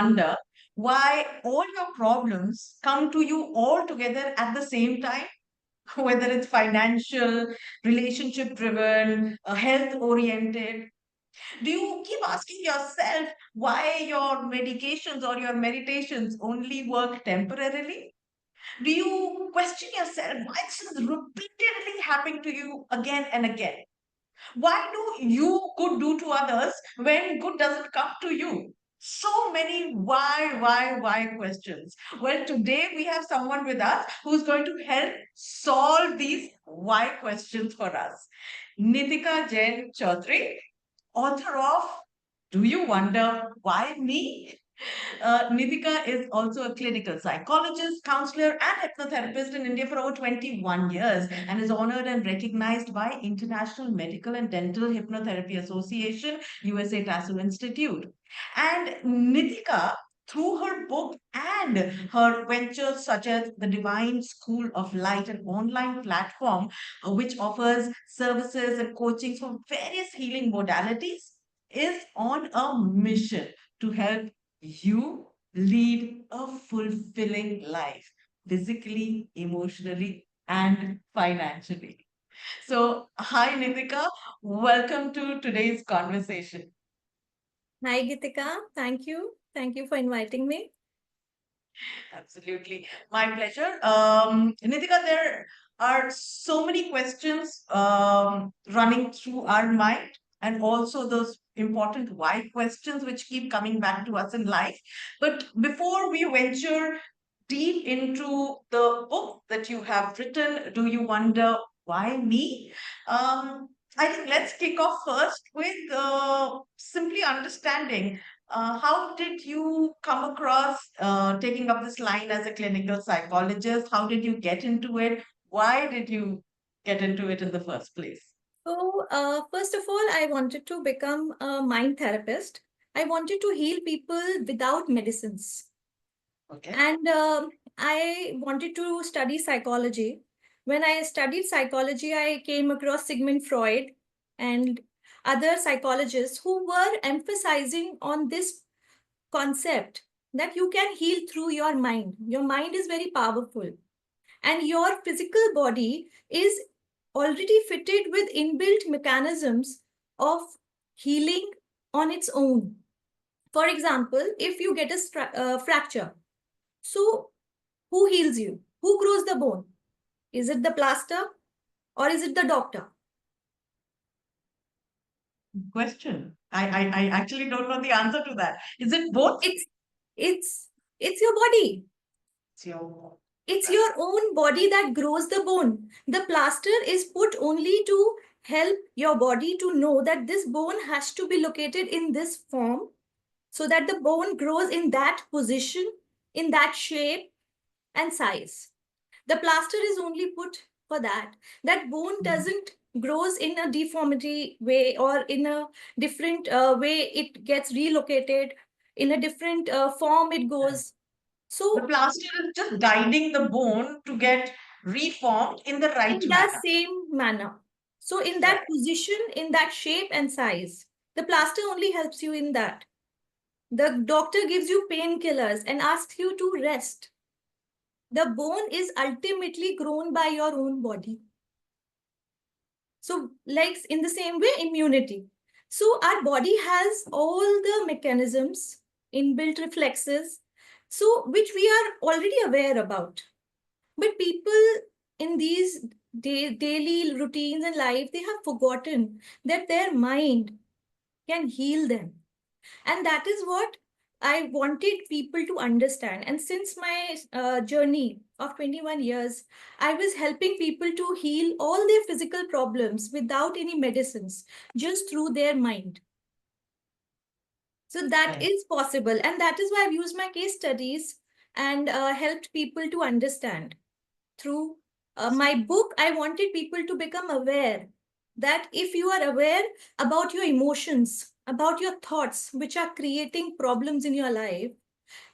wonder why all your problems come to you all together at the same time? Whether it's financial, relationship driven, health oriented. Do you keep asking yourself why your medications or your meditations only work temporarily? Do you question yourself why this is repeatedly happening to you again and again? Why do you good do to others when good doesn't come to you? So many why questions. Well, today we have someone with us who's going to help solve these why questions for us. Nitika Jain Choudhry, author of Do You Wonder Why Me? Nitika is also a clinical psychologist, counselor, and hypnotherapist in India for over 21 years and is honored and recognized by International Medical and Dental Hypnotherapy Association, USA Tasso Institute. And Nitika, through her book and her ventures such as the Divine School of Light, an online platform which offers services and coachings for various healing modalities, is on a mission to help you lead a fulfilling life, physically, emotionally, and financially. So, hi Nitika, welcome to today's conversation. Hi, Geetika. Thank you. Thank you for inviting me. Absolutely. My pleasure. Nitika, there are so many questions running through our mind, and also those important why questions which keep coming back to us in life. But before we venture deep into the book that you have written, Do You Wonder Why Me? I think let's kick off first with simply understanding how did you come across taking up this line as a clinical psychologist? How did you get into it? Why did you get into it in the first place? First of all, I wanted to become a mind therapist. I wanted to heal people without medicines. Okay. And I wanted to study psychology. When I studied psychology, I came across Sigmund Freud and other psychologists who were emphasizing on this concept that you can heal through your mind. Your mind is very powerful, and your physical body is already fitted with inbuilt mechanisms of healing on its own. For example, if you get a fracture, so who heals you? Who grows the bone? Is it the plaster or is it the doctor? Question. I actually don't know the answer to that. Is it both? It's it's your body. It's your It's right. your own body that grows the bone. The plaster is put only to help your body to know that this bone has to be located in this form so that the bone grows in that position, in that shape and size. The plaster is only put for that. That bone Mhm. doesn't grows in a deformity way or in a different way. It gets relocated in a different form. It Right. goes. The So plaster is just guiding the bone to get reformed in the in right that manner. same manner. So in that Right. position, in that shape and size, the plaster only helps you in that. The doctor gives you painkillers and asks you to rest. The bone is ultimately grown by your own body. So, like in the same way, immunity. So, our body has all the mechanisms, inbuilt reflexes, so which we are already aware about. But people in these daily routines in life, they have forgotten that their mind can heal them. And that is what I wanted people to understand. And since my journey of 21 years, I was helping people to heal all their physical problems without any medicines, just through their mind. So that Right. is possible. And that is why I've used my case studies and helped people to understand. Through my book, I wanted people to become aware that if you are aware about your emotions, about your thoughts, which are creating problems in your life,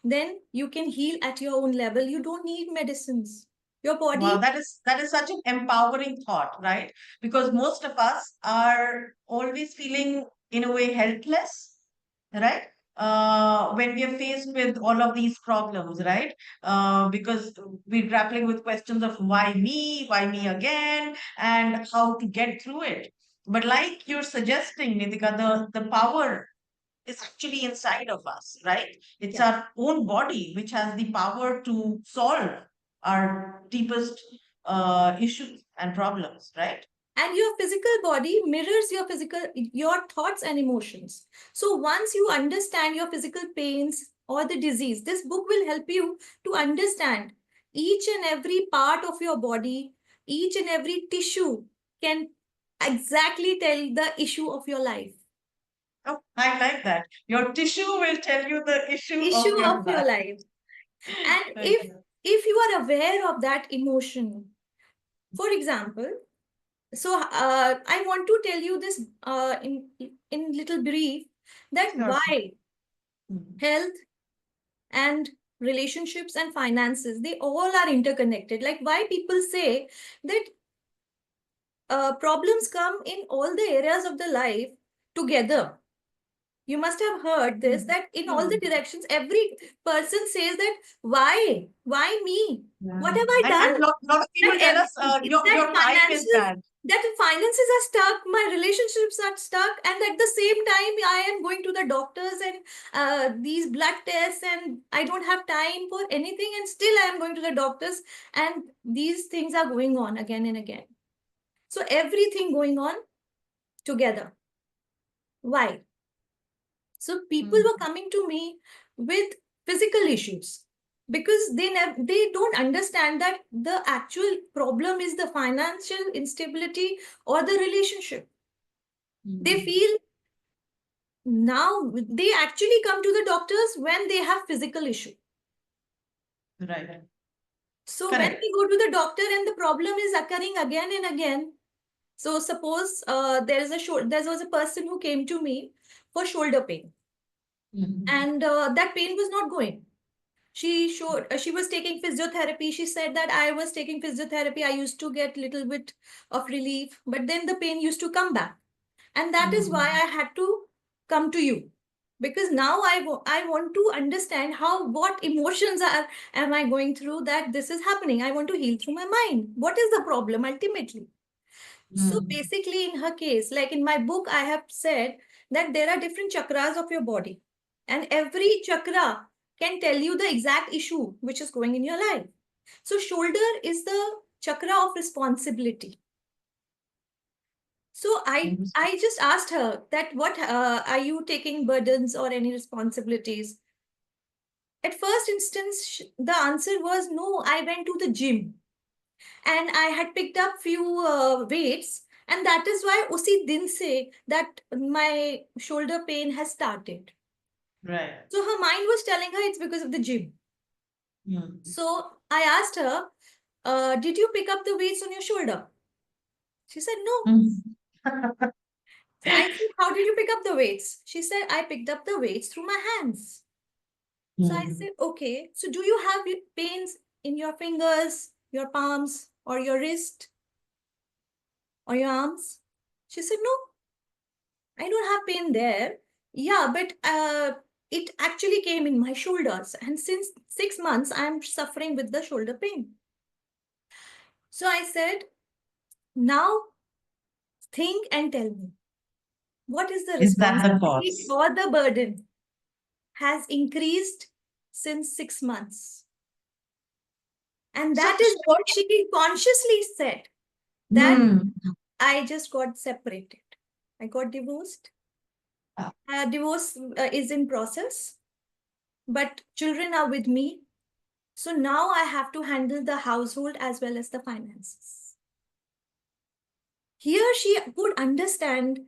then you can heal at your own level. You don't need medicines. Your Wow, body, that is such an empowering thought, right? Because most of us are always feeling in a way helpless, right? when we are faced with all of these problems, right? Because we're grappling with questions of why me again, and how to get through it. But like you're suggesting, Nitika, the power is actually inside of us, right? It's Yeah. our own body which has the power to solve our deepest issues and problems, right? And your physical body mirrors your thoughts and emotions. So once you understand your physical pains or the disease, this book will help you to understand each and every part of your body, each and every tissue can exactly tell the issue of your life. Oh, I like that. Your tissue will tell you the issue of Issue your of your life. life. And Okay. if you are aware of that emotion, for example, so I want to tell you this in little brief, that Sure, sure. why Mhm. health and relationships and finances, they all are interconnected. Like why people say that problems come in all the areas of the life together. You must have heard this, Mhm. that in all the Mhm. directions, every person says that why me? Yeah. What have I And done? lot of That people tell us that your time is finances, bad. are stuck, my relationships are stuck, and at the same time I am going to the doctors and these blood tests, and I don't have time for anything, and still I am going to the doctors, and these things are going on again and again. So everything going on together. Why? So people Mm. were coming to me with physical issues because they don't understand that the actual problem is the financial instability or the relationship. They Mm. feel now they actually come to the doctors when they have physical issue. Right. So when Correct. we go to the doctor and the problem is occurring again and again. So suppose there was a person who came to me for shoulder pain, Mhm. and that pain was not going. She was taking physiotherapy. She said that I was taking physiotherapy, I used to get little bit of relief, but then the pain used to come back, and that is why Mhm. I had to come to you, because now I want to understand how, what emotions am I going through, that this is happening. I want to heal through my mind. What is the problem ultimately? So Mm. basically, in her case, like in my book, I have said that there are different chakras of your body, and every chakra can tell you the exact issue which is going in your life. So, shoulder is the chakra of responsibility. So, Understood. I just asked her that what are you taking burdens or any responsibilities? At first instance, the answer was no. I went to the gym and I had picked up few weights, and that is why usi din se that my shoulder pain has started. Right. So her mind was telling her it's because of the gym. Mm. So I asked her, did you pick up the weights on your shoulder? She said no. Mm. So I said, how did you pick up the weights? She said, I picked up the weights through my hands. So I Mm. said, okay, so do you have pains in your fingers, your palms, or your wrist, or your arms? She said, no, I don't have pain there. Yeah, but it actually came in my shoulders. And since 6 months, I'm suffering with the shoulder pain. So I said, now think and tell me, what is the Is that the responsibility cause? or the burden has increased since 6 months? And So, that is so what she consciously said, that mm. I just got separated. I got divorced. Divorce is in process, but children are with me. So now I have to handle the household as well as the finances. Here she could understand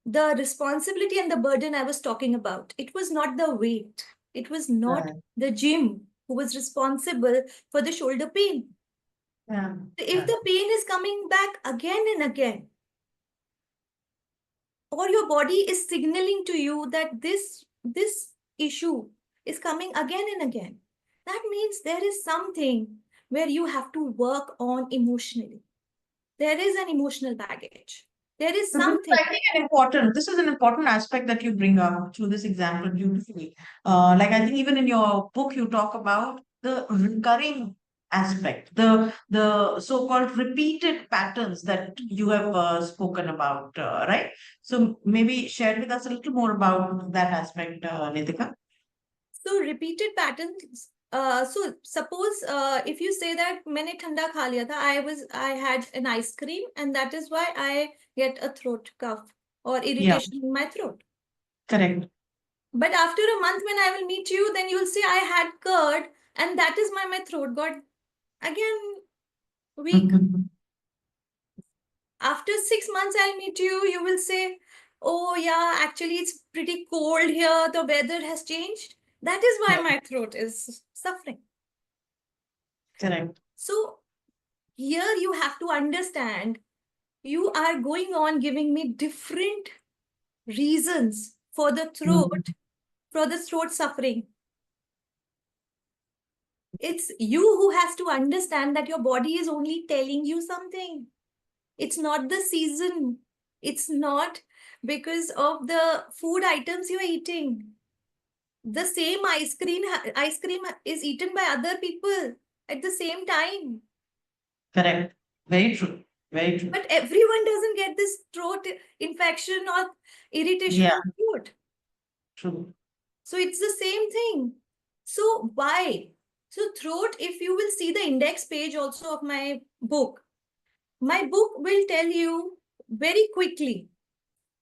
the responsibility and the burden I was talking about. It was not the weight, it was not Right. the gym who was responsible for the shoulder pain. Yeah. If Yeah. the pain is coming back again and again, or your body is signaling to you that this issue is coming again and again, that means there is something where you have to work on emotionally. There is an emotional baggage. There is So this is, something. I think, this is an important aspect that you bring up through this example beautifully. Like I think even in your book, you talk about the recurring aspect, the so-called repeated patterns that you have spoken about, right? So maybe share with us a little more about that aspect, Nitika. So repeated patterns. So suppose if you say that मैंने ठंडा खा लिया था, I had an ice cream and that is why I get a throat cough or Yeah, irritation in my throat. correct. But after a month when I will meet you, then you will say I had curd and that is why my throat got again weak. After 6 months I'll meet you, you will say, oh yeah, actually it's pretty cold here, the weather has changed. That is why Yeah, my throat is suffering. correct. So here you have to understand you are going on giving me different reasons Mhm. for the throat suffering. It's you who has to understand that your body is only telling you something. It's not the season. It's not because of the food items you're eating. The same ice cream is eaten by other people at the same time. Correct. Very true. Very true. But everyone doesn't get this throat infection or irritation Yeah, of throat. true. So it's the same thing. So why? So throat, if you will see the index page also of my book will tell you very quickly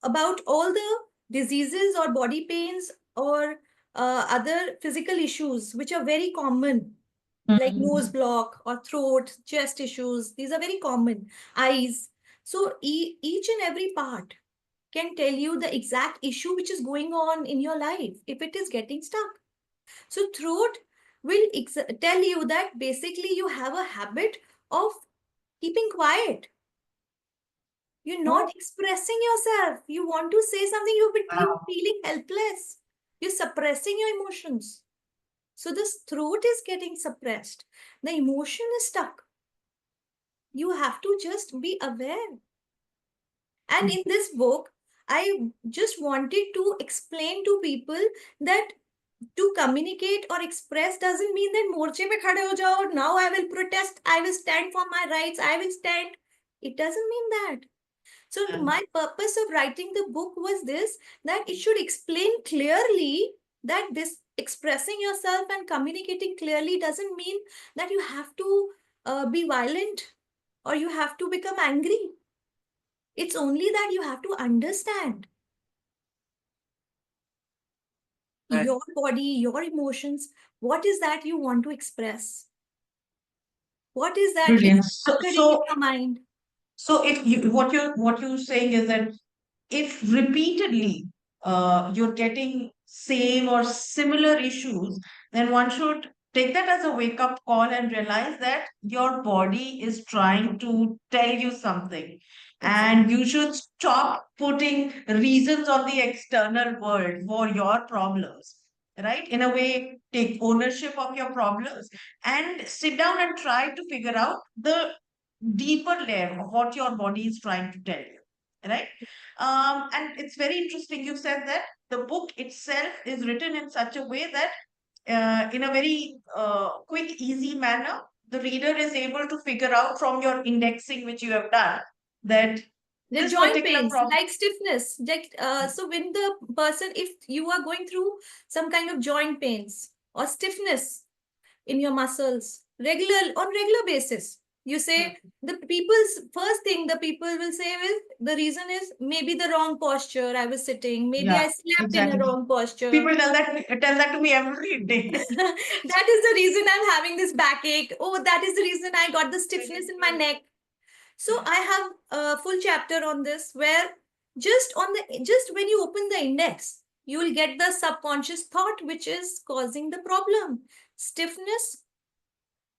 about all the diseases or body pains or other physical issues which are very common, like nose Mhm. block or throat, chest issues. These are very common. Eyes. So each and every part can tell you the exact issue which is going on in your life if it is getting stuck. So throat will tell you that basically you have a habit of keeping quiet. You're not Oh, expressing yourself. You want to say something, you're wow. feeling helpless. You're suppressing your emotions. So this throat is getting suppressed. The emotion is stuck. You have to just be aware. And in this book, I just wanted to explain to people that to communicate or express doesn't mean that morche mein khade ho jao, now I will protest, I will stand for my rights, I will stand. It doesn't mean that. So Yeah. my purpose of writing the book was this, that it should explain clearly that this expressing yourself and communicating clearly doesn't mean that you have to be violent or you have to become angry. It's only that you have to understand Right. your body, your emotions. What is that you want to express? What is that is Brilliant. So, occurring in so, your mind? so if you what you're saying is that if repeatedly you're getting same or similar issues, then one should take that as a wake up call and realize that your body is trying to tell you something. Exactly. And you should stop putting reasons on the external world for your problems, right? In a way, take ownership of your problems and sit down and try to figure out the deeper layer of what your body is trying to tell you, right? And it's very interesting. You said that the book itself is written in such a way that, in a very quick, easy manner, the reader is able to figure out from your indexing, which you have done, that The this joint particular pains, problem. like stiffness. So when the person, if you are going through some kind of joint pains or stiffness in your muscles, on regular basis, you say the people's first thing the people will say is the reason is maybe the wrong posture I was sitting, maybe Yeah, I slept in a exactly. wrong posture. People tell that to me every day. That is the reason I'm having this backache. Oh, that is the reason I got the stiffness in my neck. So I have a full chapter on this where just when you open the index, you will get the subconscious thought which is causing the problem. Stiffness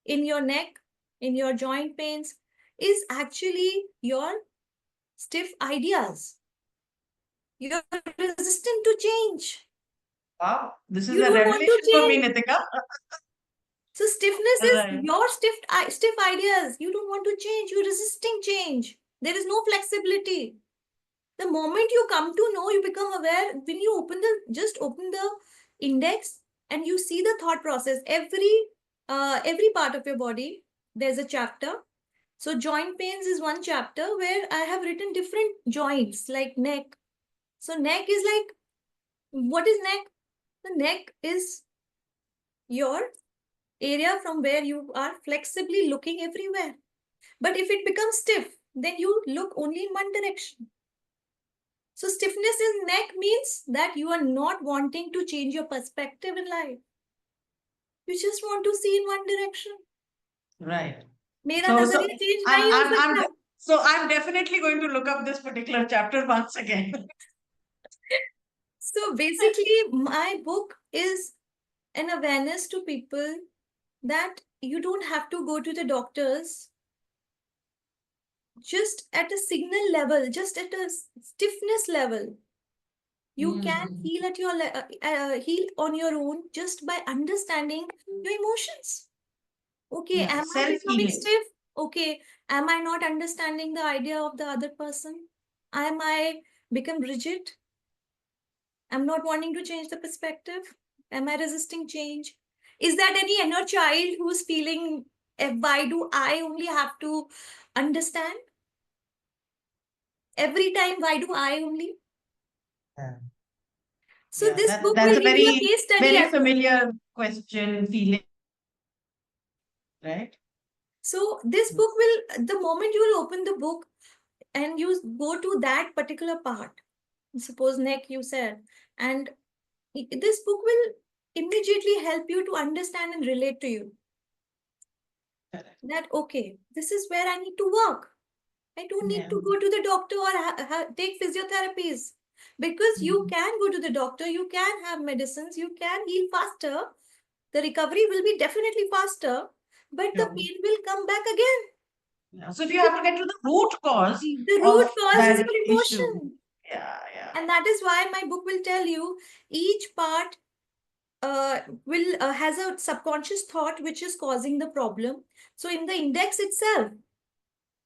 in your neck, in your joint pains is actually your stiff ideas. You're resistant to change. Wow, this is You a don't want to revelation for me, change. Nitika. So stiffness is Right. your stiff ideas. You don't want to change. You're resisting change. There is no flexibility. The moment you come to know, you become aware. When you just open the index and you see the thought process, every part of your body, there's a chapter. So joint pains is one chapter where I have written different joints like neck. So neck is like, what is neck? The neck is your area from where you are flexibly looking everywhere. But if it becomes stiff, then you look only in one direction. So stiffness in neck means that you are not wanting to change your perspective in life. You just want to see in one direction. Right. मेरा So नजरिया change नहीं हो I'm सकता. so I'm definitely going to look up this particular chapter once again. So basically, my book is an awareness to people that you don't have to go to the doctors just at a signal level, just at a stiffness level. You can heal at your heal on your own just by understanding your emotions. Okay, Yeah, am I becoming self-healing. stiff? Okay, am I not understanding the idea of the other person? Am I become rigid? I'm not wanting to change the perspective. Am I resisting change? Is that any inner child who's feeling, why do I only have to understand? Every time, why do I only? Yeah. So Yeah, this book that's will a give you a very, case study very as well. familiar question, feeling, right? So this book will, the moment you will open the book and you go to that particular part, suppose neck you said, and this book will immediately help you to understand and relate to you Correct. that, okay, this is where I need to work. I don't need Yeah. to go to the doctor or take physiotherapies, because you can go to the doctor, you can have medicines, you can heal faster. The recovery will be definitely faster, but the Sure. pain will come back again. Yeah. So if you have to get to the root cause The root of cause is that your issue, emotion. yeah, yeah, And that is why my book will tell you each part will has a subconscious thought which is causing the problem. So in the index itself,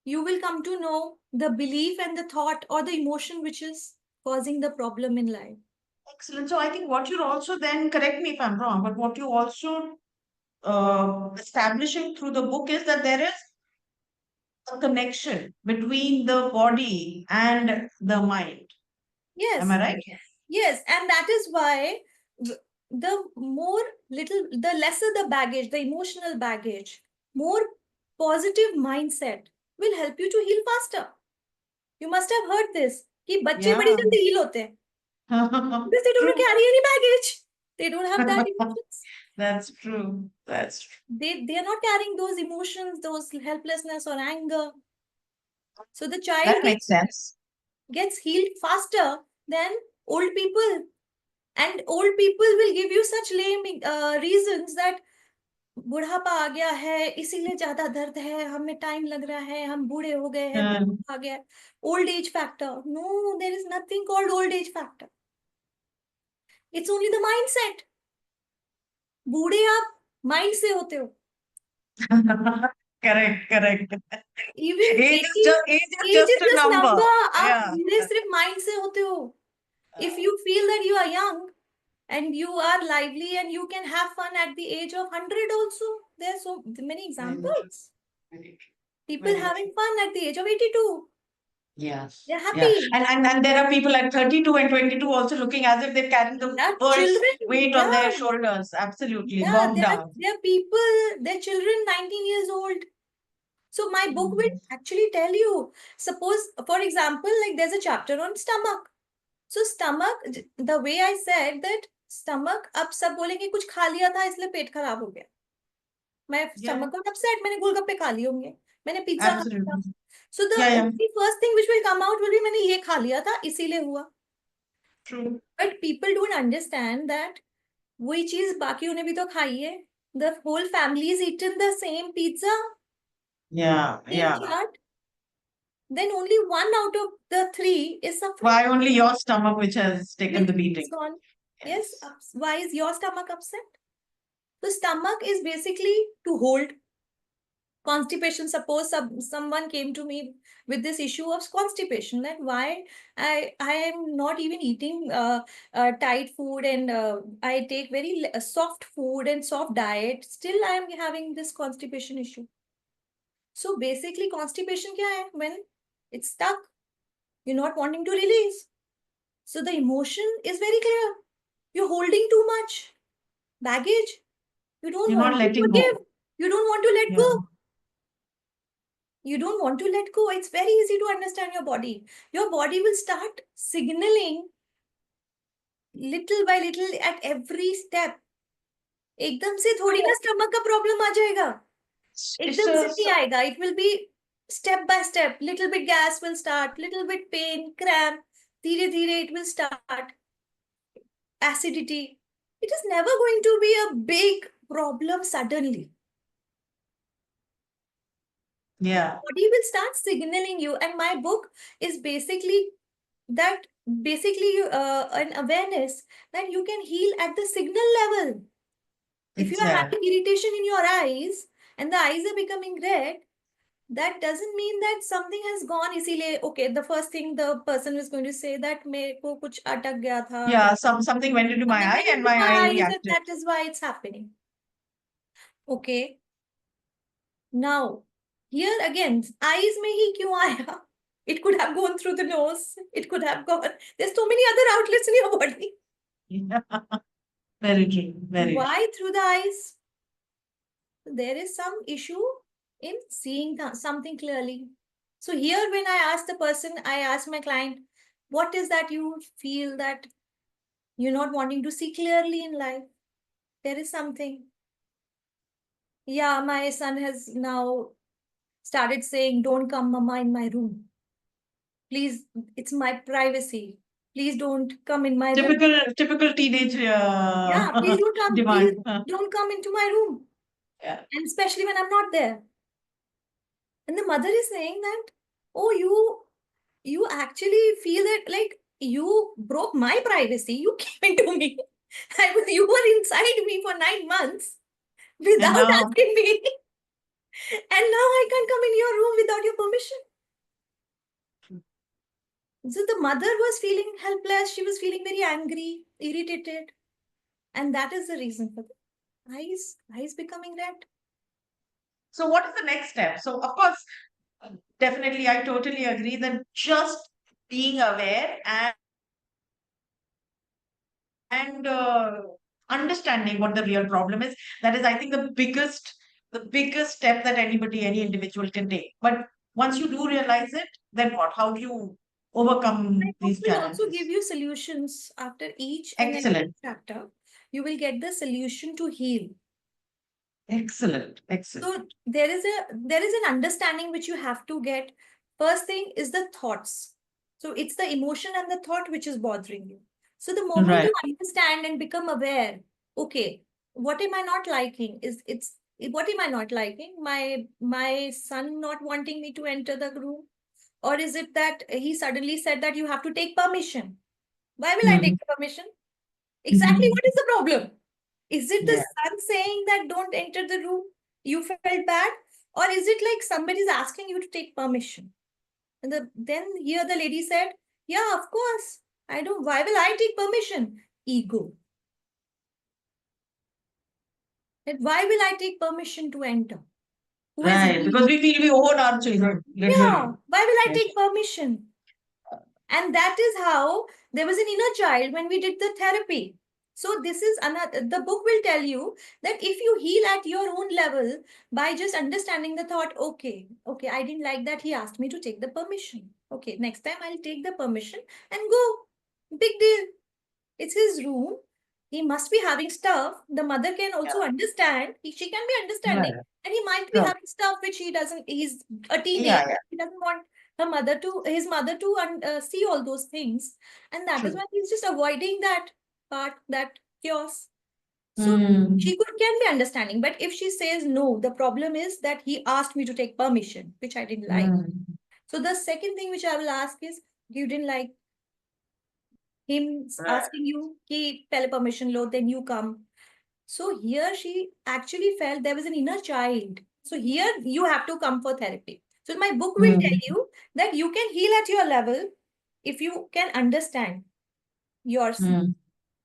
you will come to know the belief and the thought or the emotion which is causing the problem in life. excellent. So I think what you're also then, correct me if I'm wrong, but what you also establishing through the book is that there is a connection between the body and the mind. Am Yes, I right? yes, and that is why the more little, the lesser the baggage, the emotional baggage, more positive mindset will help you to heal faster. You must have heard this कि बच्चे बड़ी Yeah. जल्दी heal होते हैं because they don't True. carry any baggage. They don't have that emotions. That's true. That's true. They are not carrying those emotions, those helplessness or anger. So the child That makes sense. gets healed faster than old people. And old people will give you such lame reasons that बुढ़ापा आ गया है इसीलिए ज्यादा दर्द है हमें time लग रहा है हम बूढ़े हो गए हैं Um, आ गया old age factor no there is nothing called old age factor it's only the mindset बूढ़े आप माइंड से होते हो correct, correct. Even Age is age is just a just number. Number आप Yeah. बूढ़े सिर्फ माइंड से होते हो if Uh, you feel that you are young and you are lively and you can have fun at the age of 100 also. There are so many very true. examples. Very true. People Very having true. fun at the age of 82. Yes. They're Yeah. happy. And there are people at 32 and 22 also looking as if they're carrying the There are world's children. weight on their Yeah. shoulders. Absolutely. Yeah. Bogged down. There are people, their children 19 years old. So my book will Mm. actually tell you. Suppose, for example, like there's a chapter on stomach. So stomach, the way I said that stomach, अब सब बोलेंगे कुछ खा लिया था इसलिए पेट खराब हो गया. My Yeah. stomach got upset. मैंने गोलगप्पे खा लिए होंगे. मैंने पिज्जा खा लिया. Absolutely. So the Yeah, yeah. only first thing which will come out will be मैंने ये खा लिया था इसीलिए हुआ. True. But people don't understand that वही चीज बाकियों ने भी तो खाई है. The whole family is eaten the same pizza, Yeah, same yeah. chaat. Then only one out of the three is suffering. Why only your stomach which has taken the It's beating? gone. Yes. Yes. Why is your stomach upset? The stomach is basically to hold. Constipation, suppose someone came to me with this issue of constipation, that why I am not even eating tight food, and I take very soft food and soft diet, still I am having this constipation issue. So basically constipation kya hai? When it's stuck, you're not wanting to release. So the emotion is very clear. You're holding too much baggage. You don't You're want not to letting forgive. go. You don't want to let Yeah. go. You don't want to let go. It's very easy to understand your body. Your body will start signaling little by little at every step. एकदम से थोड़ी ना stomach का problem आ जाएगा. It's एकदम से नहीं आएगा. It will be step by step. Little bit gas will start, little bit pain, cramp. धीरे धीरे it will start. Acidity. It is never going to be a big problem suddenly. yeah. Body will start signaling you, and my book is basically that, basically an awareness that you can heal at the signal level. If you are Exactly. having irritation in your eyes and the eyes are becoming red, that doesn't mean that something has gone. इसीलिए okay, the first thing the person is going to say that मेरे को कुछ अटक गया था, Yeah, something went into my something eye went and into my my eye eyes, and reacted. that is why it's happening. Okay. Now, here again, eyes में ही क्यों आया? It could have gone through the nose. It could have gone. There's so many other outlets in your body. Yeah. Very true. Very true. Why through the eyes? There is some issue in seeing something clearly. So here, when I ask the person, I ask my client, what is that you feel that you're not wanting to see clearly in life? There is something. Yeah, my son has now started saying, don't come, mama, in my room. Please, it's my privacy. Please don't come in my room. Typical teenage Yeah, please don't come. Please demand. don't come into my room. Yeah. And especially when I'm not there. And the mother is saying that, oh, you actually feel that like you broke my privacy. You came into me. You were inside me for 9 months And without now, asking me. And now I can't come in your room without your permission. So the mother was feeling helpless. She was feeling very angry, irritated. And that is the reason for the eyes becoming red. so what is the next step? So, of course, definitely, I totally agree that just being aware and understanding what the real problem is, that is, I think, the biggest step that any individual can take. But once you do realize it, then what? How do you My overcome book these will also give challenges? you solutions after each and every Excellent. chapter. You will get the solution to heal. Excellent. Excellent. So there is an understanding which you have to get. First thing is the thoughts. So it's the emotion and the thought which is bothering you. So the moment Right. you understand and become aware, okay, what am I not liking? What am I not liking? My son not wanting me to enter the room? Or is it that he suddenly said that you have to take permission? Why will I take Mhm. the permission? Exactly, Mhm. what is the problem? Is it the Yeah. son saying that don't enter the room? You felt bad? Or is it like somebody's asking you to take permission? And then here the lady said, yeah, of course. I don't. Why will I take permission? Ego. That why will I take permission to enter? Who is Right. Because he? we feel we own our children, Yeah. literally. Why will I Yes. take permission? And that is how there was an inner child when we did the therapy. So this is another, the book will tell you that if you heal at your own level by just understanding the thought, okay, I didn't like that. He asked me to take the permission. Okay, next time I'll take the permission and go. Big deal. It's his room. He must be having stuff. The mother can also Yeah. understand. She can be understanding. Right. And he might be Sure. having stuff which he doesn't, he's a teenage. Yeah. Yeah. He doesn't want his mother to see all those things. And that is True. why he's just avoiding that part, that chaos. So Mm. she can be understanding. But if she says no, the problem is that he asked me to take permission, which I didn't like. Mm. So the second thing which I will ask is, you didn't like him Right. asking you ki pehle permission lo, then you come. So here she actually felt there was an inner child So here you have to come for therapy. So my book will tell you that you can heal at your level if you can understand your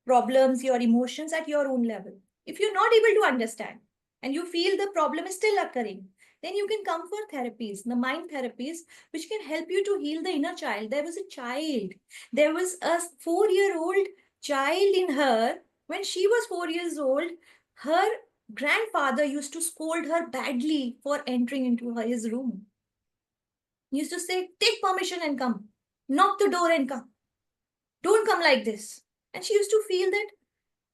problems, your emotions at your own level. If you're not able to understand and you feel the problem is still occurring, then you can come for therapies, the mind therapies, which can help you to heal the inner child. There was a child, there was a 4-year-old child in her. When she was 4 years old, her grandfather used to scold her badly for entering into his room. He used to say, take permission and come, knock the door and come, don't come like this. And she used to feel that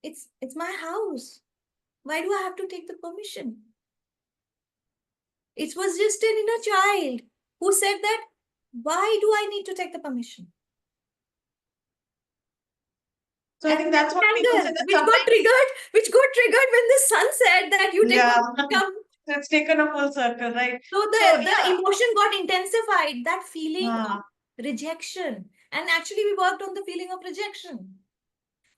it's my house. Why do I have to take the permission? It was just an inner child who said that, why do I need to take the permission? So I think that's what people say, Anger, that which got triggered when the son said that you take come. It's taken a full circle, right? So the emotion got intensified, that feeling of rejection. And actually we worked on the feeling of rejection.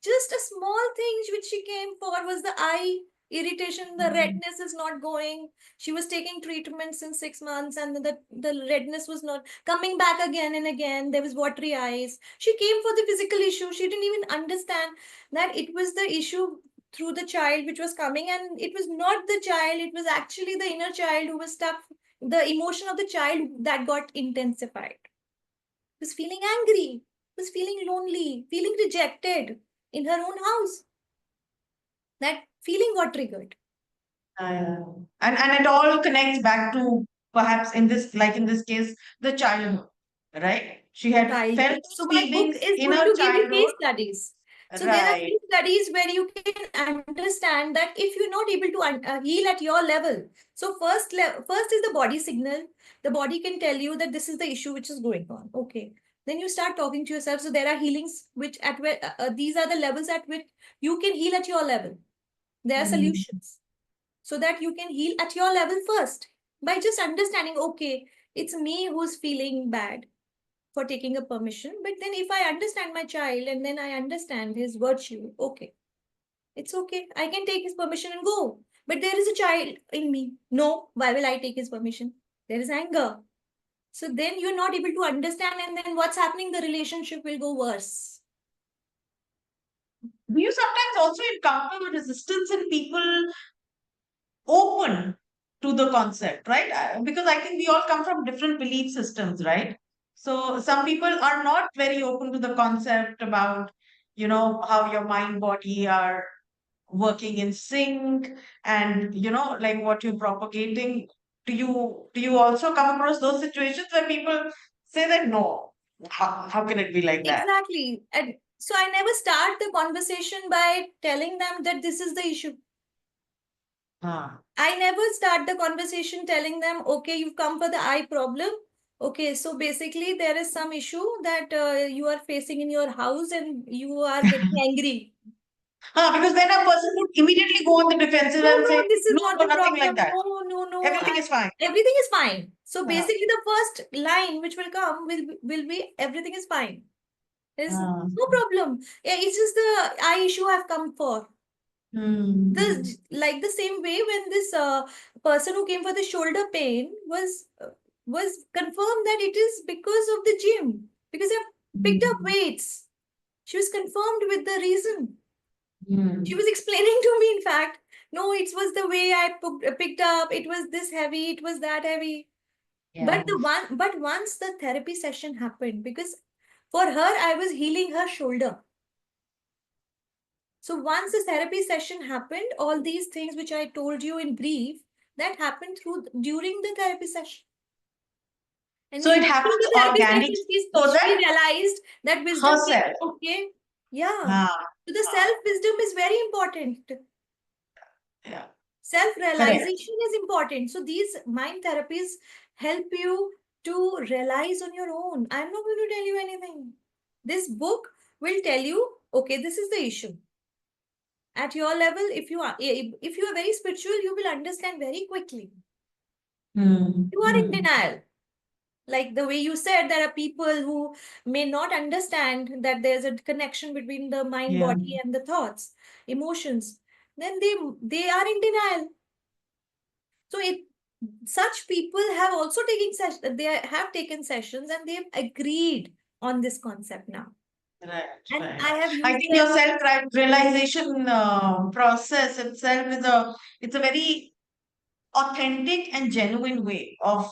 Just a small thing which she came for was the eye irritation. The redness is not going. She was taking treatment since 6 months, and the redness was not coming back again and again. There was watery eyes. She came for the physical issue. She didn't even understand that it was the issue through the child which was coming, and it was not the child. It was actually the inner child who was stuck. The emotion of the child that got intensified. Was feeling angry, was feeling lonely, feeling rejected in her own house. That feeling got triggered. And it all connects back to, perhaps in this case, the childhood, right? She had felt Childhood. So those my book feelings is in going her to give you childhood, case studies. So there are right? case studies where you can understand that if you're not able to heal at your level. So first is the body signal. The body can tell you that this is the issue which is going on. Okay. Then you start talking to yourself. So there are healings which at where these are the levels at which you can heal at your level. There are solutions so that you can heal at your level first by just understanding, okay, it's me who's feeling bad for taking a permission. But then if I understand my child and then I understand his virtue, okay, it's okay. I can take his permission and go. But there is a child in me. No, why will I take his permission? There is anger. So then you're not able to understand, and then what's happening? The relationship will go worse. Do you sometimes also encounter resistance in people open to the concept, right? Because I think we all come from different belief systems, right? So some people are not very open to the concept about, how your mind body are working in sync, and like what you're propagating. Do you also come across those situations where people say that, no, how can it be like that? Exactly. And so I never start the conversation by telling them that this is the issue. I never start the conversation telling them, okay, you've come for the eye problem. Okay, so basically there is some issue that you are facing in your house and you are getting angry. Because then a person would immediately go on the defensive No, and no, say, this is no, not no, the nothing like problem. that. No, no, no. Everything is fine. Everything is fine. So Yeah. basically the first line which will come will be everything is fine. There's no problem. Yeah, it's just the eye issue I've come for. Like the same way when this person who came for the shoulder pain was confirmed that it is because of the gym, because I've picked up weights. She was confirmed with the reason. She was explaining to me, in fact, no, it was the way I picked up. It was this heavy. It was that heavy. Yeah. But once the therapy session happened, because for her I was healing her shoulder. So once the therapy session happened, all these things which I told you in brief, that happened during the therapy session. And So it happened during the therapy organic session, so she that realized that wisdom came. herself. Okay, yeah. Ah, So the self wisdom is very important. yeah. Self Correct. realization is important. So these mind therapies help you to realize on your own. I'm not going to tell you anything. This book will tell you, okay, this is the issue. At your level, if you are very spiritual, you will understand very quickly. You are in denial. Like the way you said, there are people who may not understand that there's a connection between the mind, Yeah. body, and the thoughts, emotions. Then they are in denial. So such people have also taken sessions and they've agreed on this concept now. Right, And right. I have I used think them. your self-realization process itself is it's a very authentic and genuine way of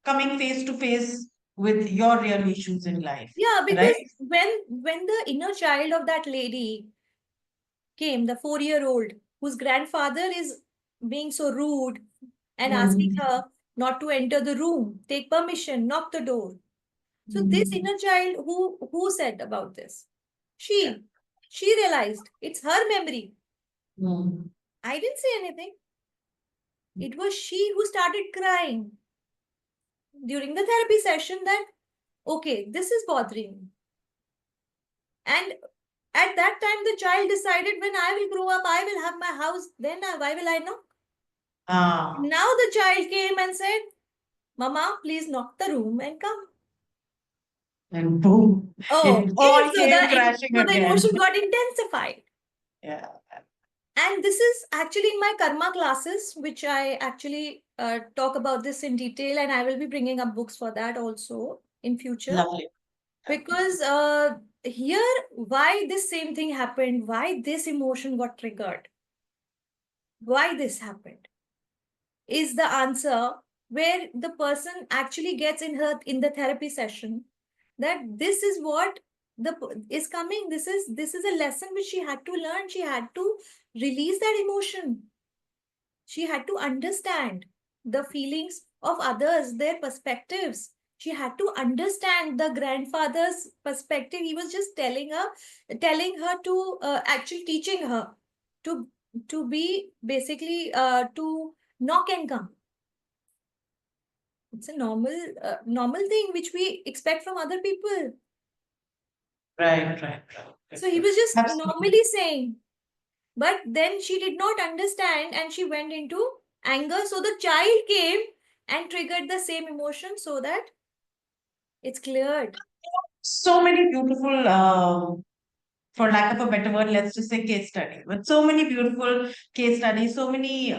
coming face to face with your real issues in life, Yeah, right? because when the inner child of that lady came, the 4-year-old whose grandfather is being so rude and asking Mm, her not to enter the room, take permission, knock the door. So this mm, inner child, who said about this? yeah. She realized it's her memory. Mm, I didn't say anything. It was she who started crying during the therapy session that, okay, this is bothering me. And at that time, the child decided, when I will grow up, I will have my house, then why will I knock? ah, Now the child came and said, Mama, please knock the room and come. and boom, Oh, it okay. all came crashing So the again. emotion got intensified. Yeah, And this is actually in my karma classes, which I actually talk about this in detail, and I will be bringing up books for that also in future. lovely. Because here, why this same thing happened, why this emotion got triggered, why this happened, is the answer where the person actually gets in the therapy session that this is what the is coming. This is a lesson which she had to learn. She had to release that emotion. She had to understand the feelings of others, their perspectives. She had to understand the grandfather's perspective. He was just telling her to actually teaching her to be basically to knock and come. It's a normal thing which we expect from other people. Right, right, right. So he was just Absolutely. normally saying, but then she did not understand and she went into anger. So the child came and triggered the same emotion so that it's cleared. So many beautiful, for lack of a better word, let's just say case studies. But so many beautiful case studies, so many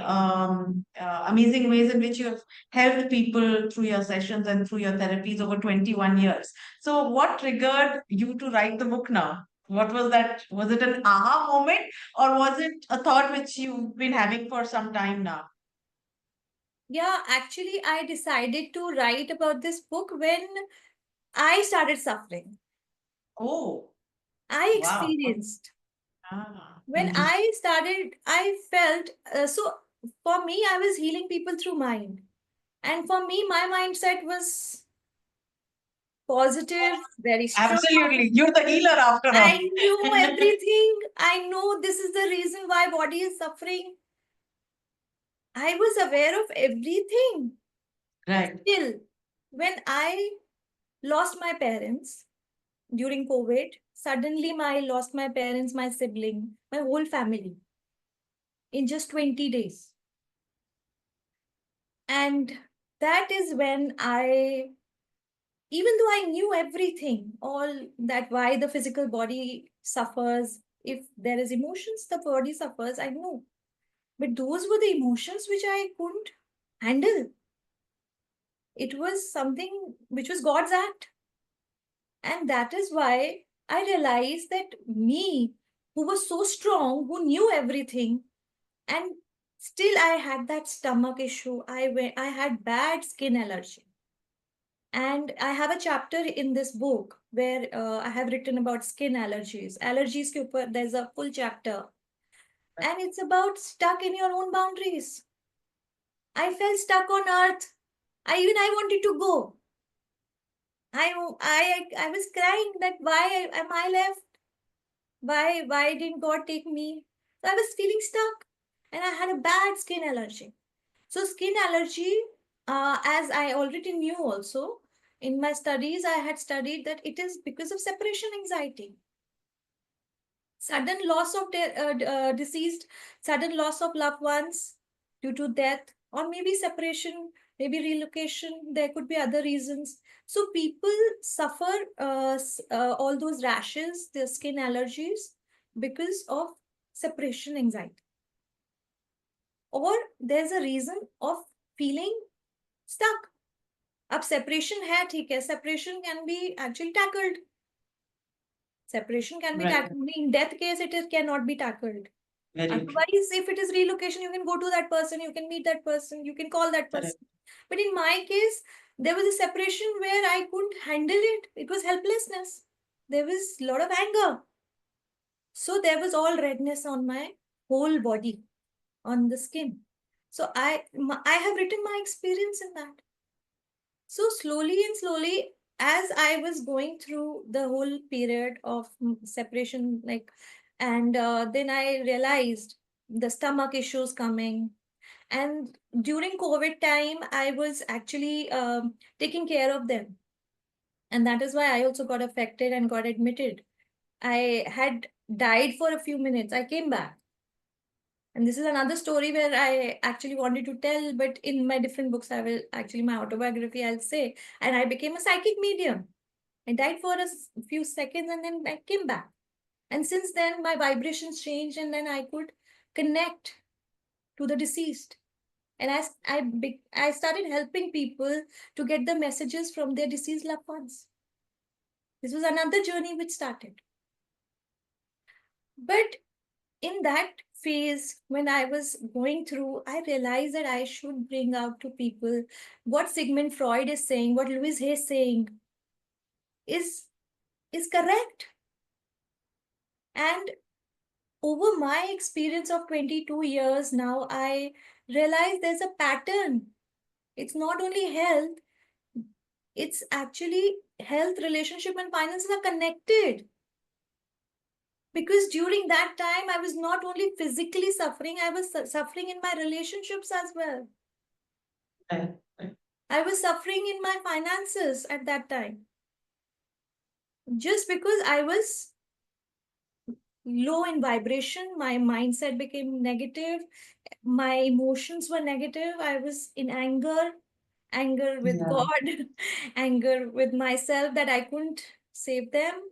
amazing ways in which you have helped people through your sessions and through your therapies over 21 years. So, what triggered you to write the book now? What was that? Was it an aha moment or was it a thought which you've been having for some time now? Yeah, actually, I decided to write about this book when I started suffering. Oh, I wow. experienced. Ah, When mhm. I started, I felt so for me, I was healing people through mind. And for me, my mindset was positive, very strong. Absolutely. You're the healer after I all. knew everything. I know this is the reason why body is suffering. I was aware of everything. Right. Still, when I lost my parents during COVID, suddenly I lost my parents, my sibling, my whole family in just 20 days. And that is when even though I knew everything, all that why the physical body suffers, if there is emotions, the body suffers, I know. But those were the emotions which I couldn't handle. It was something which was God's act. And that is why I realized that me, who was so strong, who knew everything, and still I had that stomach issue. I had bad skin allergy. And I have a chapter in this book where I have written about skin allergies. Allergies ke upar, there's a full chapter. And it's about stuck in your own boundaries. I felt stuck on earth. I wanted to go. I was crying that why am I left? Why didn't God take me? So I was feeling stuck, and I had a bad skin allergy. So skin allergy, as I already knew also in my studies, I had studied that it is because of separation anxiety, sudden loss of deceased, sudden loss of loved ones due to death, or maybe separation, maybe relocation. There could be other reasons. So people suffer all those rashes, their skin allergies, because of separation anxiety. Or there's a reason of feeling stuck. अब separation है, ठीक है, separation can be actually tackled. Separation can be Right. tackled. In death case, cannot be tackled. Very true. Otherwise, if it is relocation, you can go to that person, you can meet that person, you can call that Correct. person. But in my case, there was a separation where I couldn't handle it. It was helplessness. There was a lot of anger. So there was all redness on my whole body, on the skin. So I have written my experience in that. So slowly and slowly, as I was going through the whole period of separation, like, and then I realized the stomach issues coming. And during COVID time, I was actually taking care of them. And that is why I also got affected and got admitted. I had died for a few minutes. I came back. And this is another story where I actually wanted to tell, but in my different books, I will actually, my autobiography, I'll say. And I became a psychic medium. I died for a few seconds and then I came back. And since then, my vibrations changed and then I could connect to the deceased. And I started helping people to get the messages from their deceased loved ones. This was another journey which started. But in that phase, when I was going through, I realized that I should bring out to people what Sigmund Freud is saying, what Louis Hay is saying is correct. And over my experience of 22 years now, I realize there's a pattern. It's not only health, it's actually health, relationship, and finances are connected. Because during that time, I was not only physically suffering, I was suffering in my relationships as well. Right. I was suffering in my finances at that time. Just because I was low in vibration, my mindset became negative, my emotions were negative. I was in anger, anger with Yeah. God, anger with myself that I couldn't save them.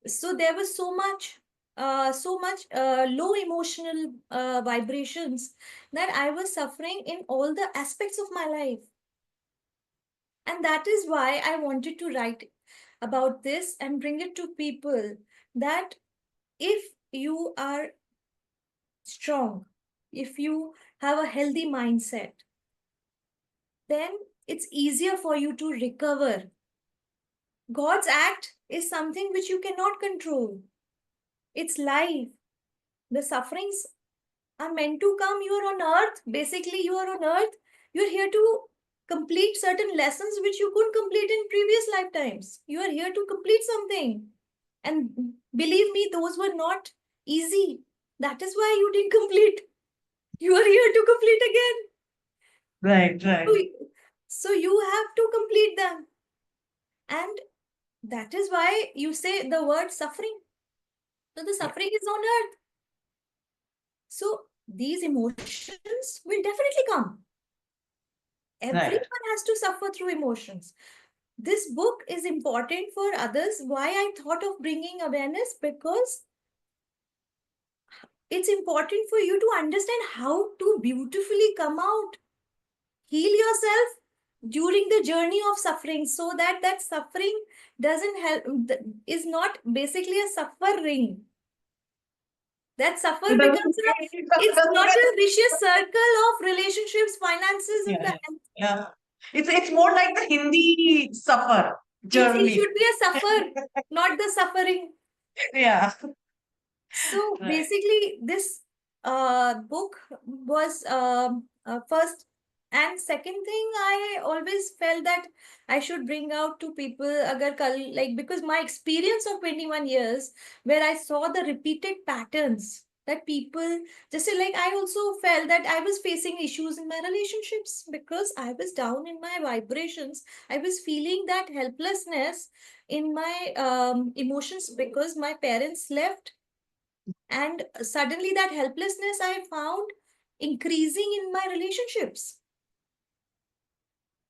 So there was so much low emotional vibrations that I was suffering in all the aspects of my life. And that is why I wanted to write about this and bring it to people that if you are strong, if you have a healthy mindset, then it's easier for you to recover. God's act is something which you cannot control. It's life. The sufferings are meant to come. You are on earth. Basically, you are on earth. You're here to complete certain lessons which you couldn't complete in previous lifetimes. You are here to complete something. And believe me, those were not easy. That is why you didn't complete. You are here to complete again. Right, right. So you have to complete them. And that is why you say the word suffering. So the suffering is on earth. So these emotions will definitely come. Everyone Right. has to suffer through emotions. This book is important for others. Why I thought of bringing awareness? Because it's important for you to understand how to beautifully come out, heal yourself during the journey of suffering, so that that suffering doesn't help, is not basically a suffering. That suffer It becomes doesn't a, it's not get. a vicious circle of relationships, finances, and Yeah, the yeah. health. Yeah. It's more like the Hindi suffer It journey. should be a suffer, not the suffering. Yeah. So Right. basically, this book was first, and second thing, I always felt that I should bring out to people, agar like, because my experience of 21 years, where I saw the repeated patterns that people just say, like, I also felt that I was facing issues in my relationships because I was down in my vibrations. I was feeling that helplessness in my emotions because my parents left, and suddenly that helplessness I found increasing in my relationships.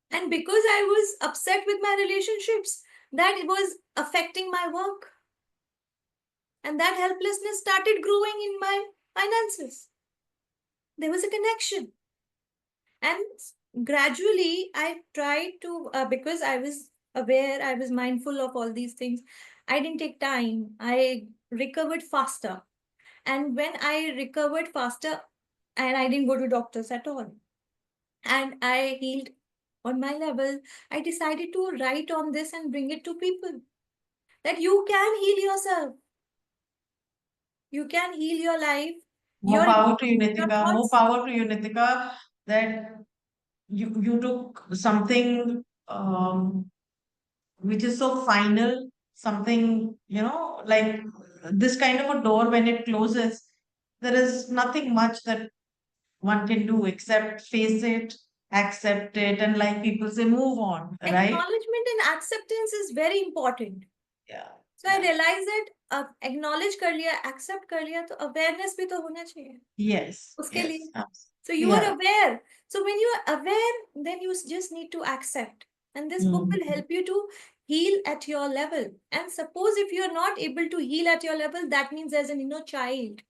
And because I was upset with my relationships, that it was affecting my work. And that helplessness started growing in my finances. There was a connection. And gradually I tried to, because I was aware, I was mindful of all these things. I didn't take time. I recovered faster. And when I recovered faster, and I didn't go to doctors at all, and I healed on my level, I decided to write on this and bring it to people that you can heal yourself. You can heal your life, More your power to you, emotions, your Nitika. More thoughts. power to you, Nitika, that you took something which is so final, something, like this kind of a door when it closes, there is nothing much that one can do except face it, accept it, and like people say, move on, right? Acknowledgement and acceptance is very important. Yeah, So I yeah. realized that acknowledge कर लिया, accept कर लिया, तो awareness भी तो होना चाहिए Yes, उसके yes. लिए. So you are Yeah. aware. So when you are aware, then you just need to accept. And this book Mm. will help you to heal at your level. And suppose if you are not able to heal at your level, that means there's an inner child.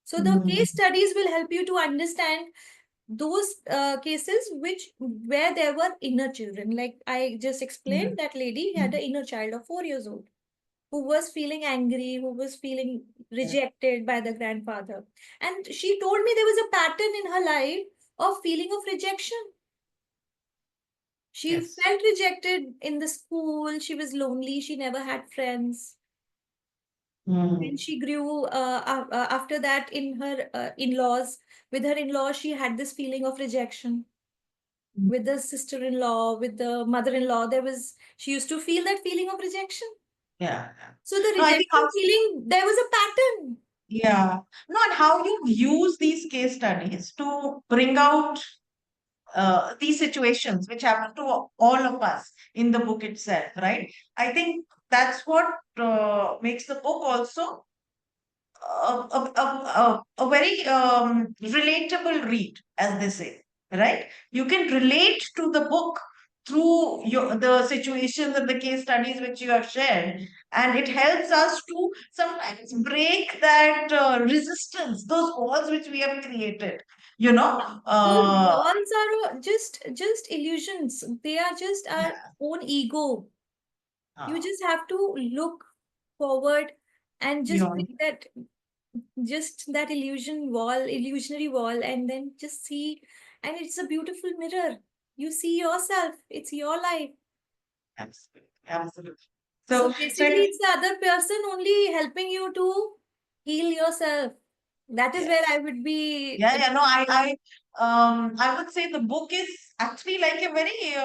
So the Mm. case studies will help you to understand those cases where there were inner children. Like I just Yeah. explained, that lady had Mm. an inner child of 4 years old who was feeling angry, who was feeling Yeah. rejected by the grandfather. And she told me there was a pattern in her life of feeling of rejection. She Yes. felt rejected in the school, she was lonely, she never had friends. When Mm. she grew after that in her in-laws, with her in-laws, she had this feeling of rejection. Mm. With the sister-in-law, with the mother-in-law, she used to feel that feeling of rejection. Yeah. Yeah. So the No, I think how, rejection feeling, there was a pattern. yeah. No, and how you use these case studies to bring out these situations which happen to all of us in the book itself, right? I think that's what makes the book also a very relatable read, as they say, right? You can relate to the book through the situations and the case studies which you have shared, and it helps us to sometimes break that resistance, those walls which we have created. You know, Those uh, walls are just illusions. They are just our yeah, own ego. You uh, just have to look forward and just beyond. break that, just that illusionary wall, and then just see. And it's a beautiful mirror. You see yourself. It's your life. Absolutely, absolutely. So So basically, it's the other person only helping you to heal yourself. That is where yes. I would be. Yeah, yeah, no, I would say the book is actually like a very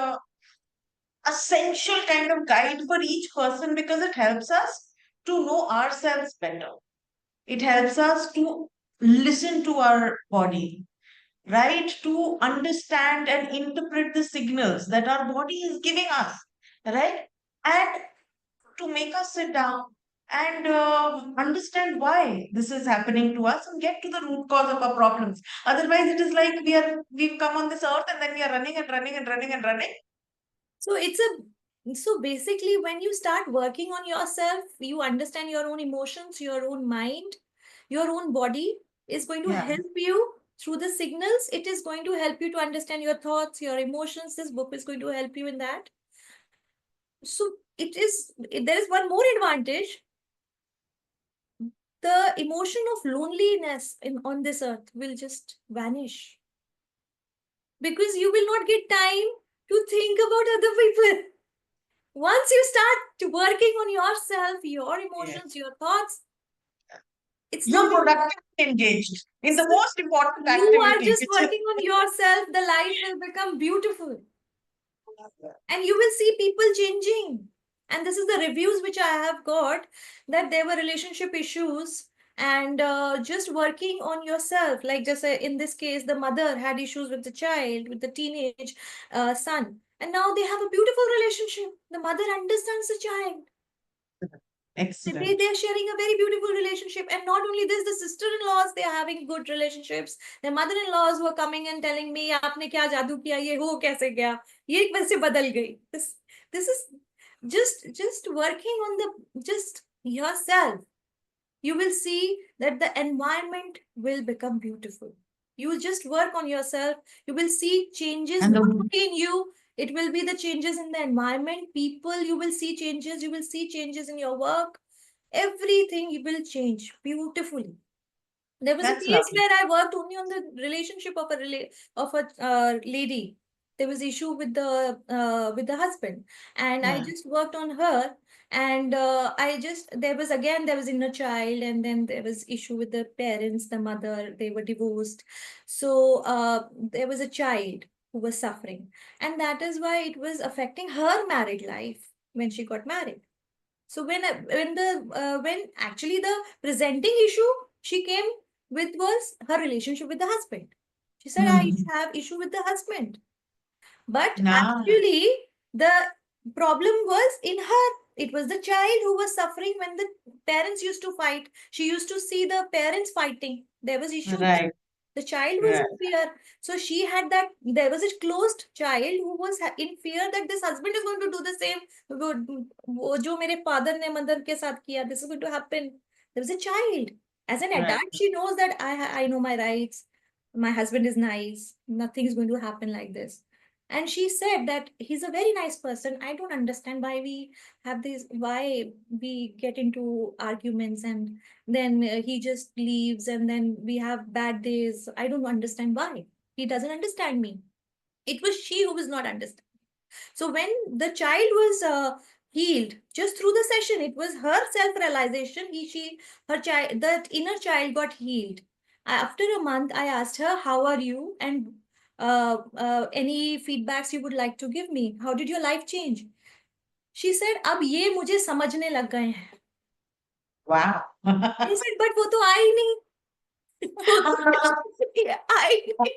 essential kind of guide for each person because it helps us to know ourselves better. It helps us to listen to our body, right? To understand and interpret the signals that our body is giving us, right? And to make us sit down and understand why this is happening to us and get to the root cause of our problems. Otherwise, it is like we've come on this earth and then we are running and running and running and running. So so basically when you start working on yourself, you understand your own emotions, your own mind, your own body is going to Yeah, help you through the signals. It is going to help you to understand your thoughts, your emotions. This book is going to help you in that. So there is one more advantage. The emotion of loneliness on this earth will just vanish because you will not get time to think about other people. Once you start working on yourself, your emotions, yes. your thoughts, it's not You're going to. productively engaged in the So most important you are activity, just which is working on yourself, the life will become beautiful. And you will see people changing. And this is the reviews which I have got, that there were relationship issues, and just working on yourself, like just in this case the mother had issues with the child, with the teenage son, and now they have a beautiful relationship. The mother understands the child. excellent. They're sharing a very beautiful relationship. And not only this, the sister-in-laws, they are having good relationships. Their mother-in-laws were coming and telling me, आपने क्या जादू किया, ये हो कैसे गया, ये कैसे बदल गई. This is just working on the just yourself. You will see that the environment will become beautiful. You will just work on yourself. You will see changes And not the only in you, it will be the changes in the environment, people, you will see changes, you will see changes in your work. Everything you will change beautifully. There was a that's case lovely. where I worked only on the relationship of a lady. There was issue with the husband, and I Yeah. just worked on her. And I just there was inner child, and then there was issue with the parents, the mother. They were divorced, so there was a child who was suffering, and that is why it was affecting her married life when she got married. So when actually the presenting issue she came with was her relationship with the husband. She said, I Hmm. have issue with the husband. But Nah. actually, the problem was in her. It was the child who was suffering when the parents used to fight. She used to see the parents fighting. There was issue there. Right. The child was Right. in fear. So she had that, there was a closed child who was in fear that this husband is going to do the same. वो जो मेरे father ने mother के साथ किया, this is going to happen. There was a child. As an Right. adult, she knows that I know my rights. My husband is nice. Nothing is going to happen like this. And she said that he's a very nice person. I don't understand why we have this, why we get into arguments, and then he just leaves, and then we have bad days. I don't understand why. He doesn't understand me. It was she who was not understanding. So when the child was healed just through the session, it was her self-realization. Her child, that inner child got healed. After a month, I asked her, "How are you?" and any feedbacks you would like to give me. How did your life change? She said, "अब ये मुझे समझने लग गए हैं." Wow. I said, "But वो तो आया ही नहीं." वो तो आया ही नहीं.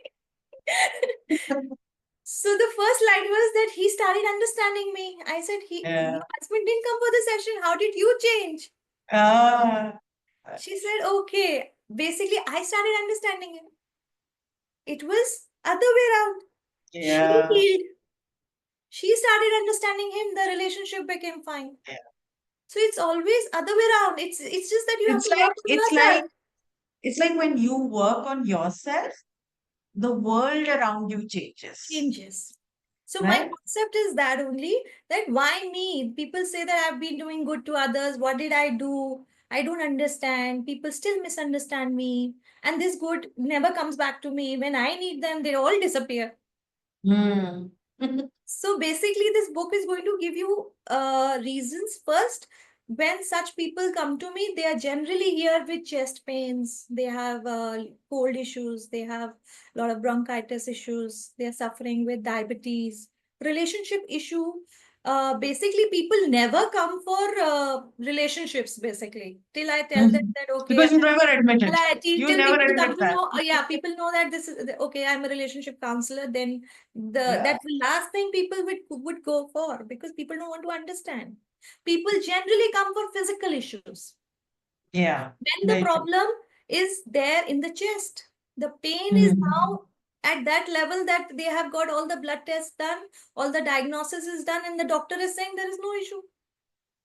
So the first line was that he started understanding me. I said, Yeah. your husband didn't come for the session. How did you change? Ah. She said, okay. Basically, I started understanding him. It was other way around. She Yeah. healed. She started understanding him. The relationship became fine. Yeah. So it's always other way around. It's just that you have It's to like work on it's yourself. like it's like when you work on yourself, the world around you changes, Changes. So my right? concept is that only, that why me? People say that I've been doing good to others. What did I do? I don't understand. People still misunderstand me. And this good never comes back to me. When I need them, they all disappear. Hmm. So basically, this book is going to give you reasons. First, when such people come to me, they are generally here with chest pains. They have cold issues. They have a lot of bronchitis issues. They are suffering with diabetes, relationship issue. Basically, people never come for relationships. Basically, till I tell them Mhm. that okay, Because you never admit well, it. You till never people admit come to that. know, yeah, people know that this is okay. I'm a relationship counselor. Then Yeah. that's the last thing people would go for, because people don't want to understand. People generally come for physical issues. Yeah. When the Very true. problem is there in the chest, the pain is Hmm. now at that level that they have got all the blood tests done, all the diagnosis is done, and the doctor is saying there is no issue.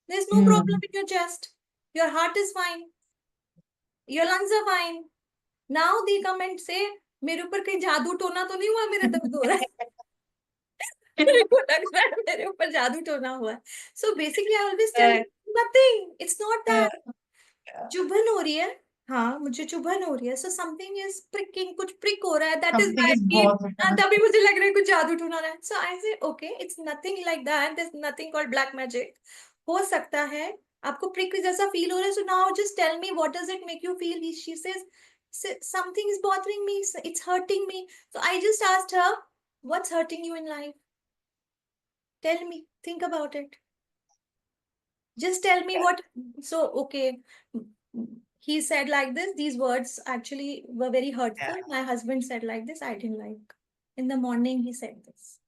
There's no problem Hmm. in your chest. Your heart is fine. Your lungs are fine. Now they come and say, मेरे ऊपर कहीं जादू टोना तो नहीं हुआ, मेरे दर्द हो रहा है. मेरे को लग रहा है मेरे ऊपर जादू टोना हुआ है. So basically, I always tell Right. them, nothing. It's not Yeah. that. चुभन हो रही है. हाँ, मुझे चुभन हो रही है. So something is pricking, कुछ prick हो रहा है. That is Something why I is feel, bothering. हाँ, तभी मुझे लग रहा है कुछ जादू टोना रहा है. So I say, okay, it's nothing like that. There's nothing called black magic. हो सकता है आपको prick जैसा feel हो रहा है. So now just tell me, what does it make you feel? She says, something is bothering me. It's hurting me. So I just asked her, what's hurting you in life? Tell me. Think about it. Just tell me what. So, okay. He said like this. These words actually were very Yeah. hurtful. My husband said like this. I didn't like. In the morning, he said this.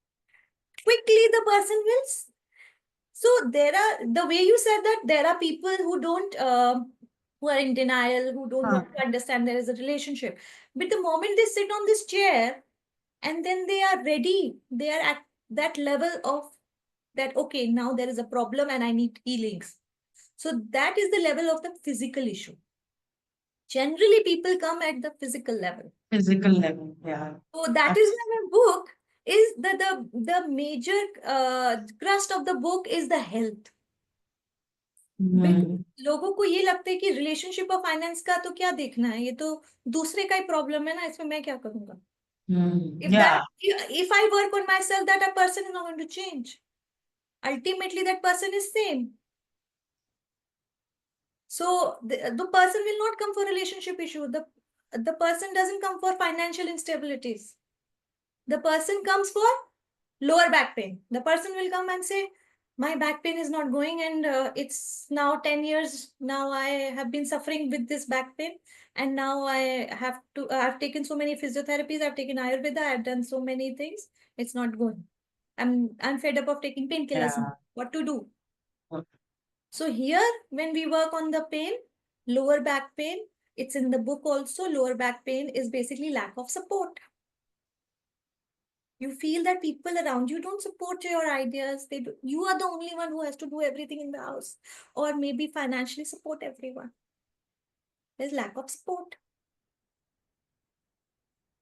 Quickly, the person will. So, there are, the way you said that, there are people who don't, who are in denial, who don't Huh. want to understand there is a relationship. But the moment they sit on this chair, and then they are ready, they are at that level of that, okay, now there is a problem and I need healings. So that is the level of the physical issue. Generally, people come at the physical level. Physical level. Yeah. So that is Abs- why my book is the major crust of the book is the health. Hmm. Because लोगों को ये लगता है कि relationship और finance का तो क्या देखना है, ये तो दूसरे का ही प्रॉब्लम है ना, इसमें मैं क्या करूंगा. Hmm. If that, Yeah. if I work on myself, that a person is not going to change. Ultimately, that person is same. So the person will not come for relationship issue. The person doesn't come for financial instabilities. The person comes for lower back pain. The person will come and say, my back pain is not going, and it's now 10 years now I have been suffering with this back pain, and now I've taken so many physiotherapies, I've taken ayurveda, I've done so many things, it's not going. I'm fed up of taking painkillers now. Yeah. What to do? So here, when we work on the pain, lower back pain, it's in the book also. Lower back pain is basically lack of support. You feel that people around you don't support your ideas. They do, you are the only one who has to do everything in the house, or maybe financially support everyone. There's lack of support.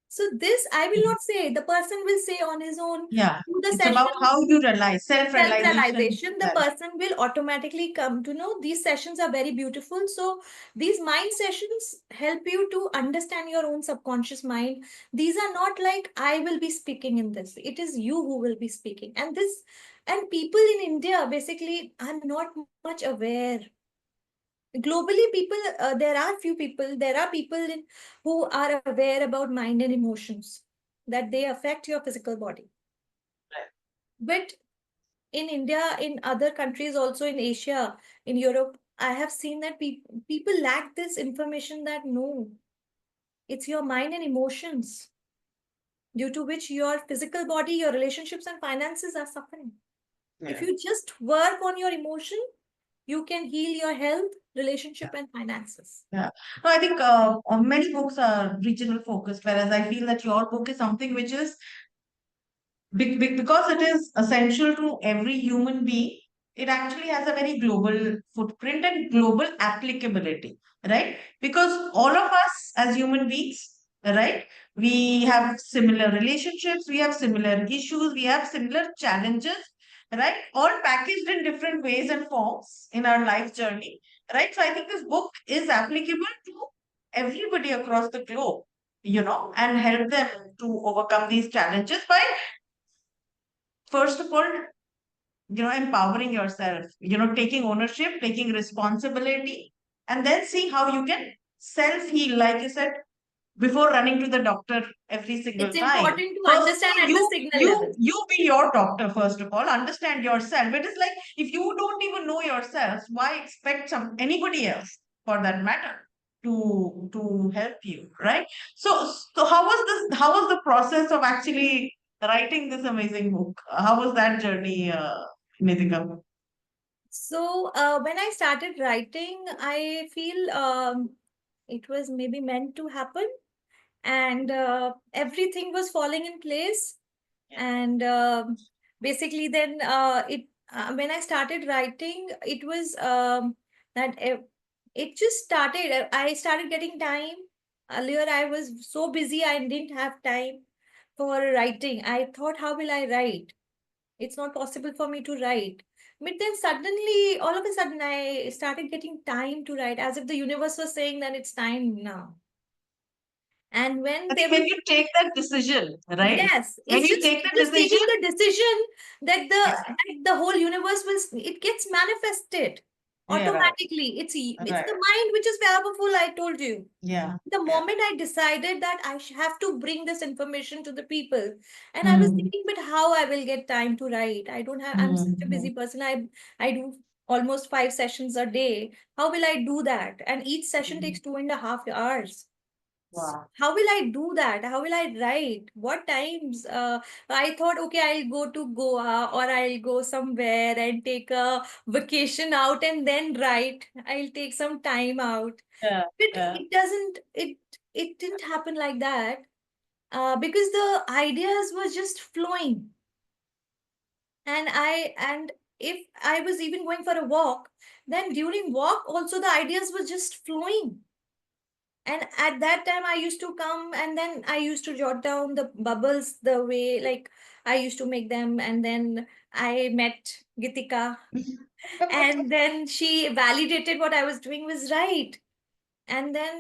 So this I will not say. The person will say on his own. Yeah. Do the It's about session. how you realize, self-realization. Self-realization, the person will automatically come to know. These sessions are very beautiful. So these mind sessions help you to understand your own subconscious mind. These are not like I will be speaking in this, it is you who will be speaking. And people in India basically are not much aware. Globally, people, there are people who are aware about mind and emotions, that they affect your physical body. But in India, in other countries, also in Asia, in Europe, I have seen that people lack this information, that no, it's your mind and emotions due to which your physical body, your relationships and finances are suffering. If Yeah. you just work on your emotion, you can heal your health, relationship and finances. Yeah. No, I think many books are regional focused, whereas I feel that your book is something which is because it is essential to every human being, it actually has a very global footprint and global applicability, right? Because all of us as human beings, right, we have similar relationships, we have similar issues, we have similar challenges, right? All packaged in different ways and forms in our life journey, right? So I think this book is applicable to everybody across the globe, and help them to overcome these challenges by first of all, empowering yourself, taking ownership, taking responsibility, and then see how you can self heal, like you said, before running to the doctor every single It's time. important to First of understand all, at the signal level. you be your doctor. First of all, understand yourself. It is like if you don't even know yourself, why expect anybody else for that matter to help you, right? So how was the process of actually writing this amazing book? How was that journey, Nitika? So when I started writing, I feel it was maybe meant to happen, and everything was falling in place. And basically, then it when I started writing, it was that it just started. I started getting time. Earlier, I was so busy, I didn't have time for writing. I thought, how will I write? It's not possible for me to write. But then suddenly, all of a sudden, I started getting time to write, as if the universe was saying that it's time now. And when I there think was, when you take that decision, right? yes, When it's you take just that taking decision, the decision that yeah, the whole universe will, it gets manifested yeah, right, automatically. It's right, the mind which is powerful, I told you. yeah, The yeah. moment I decided that I have to bring this information to the people, and I was Hmm. thinking, but how I will get time to write? I don't have, I'm such a Hmm. busy person. I do almost 5 sessions a day. How will I do that? And each session Hmm. takes 2.5 hours. Wow. How will I do that? How will I write? What times? I thought, okay, I'll go to Goa, or I'll go somewhere and take a vacation out and then write. I'll take some time out. Yeah, But yeah. it didn't happen like that, because the ideas were just flowing. And if I was even going for a walk, then during walk also the ideas were just flowing. And at that time, I used to come and then I used to jot down the bubbles the way, like I used to make them. And then I met Gitika, and then she validated what I was doing was right. And then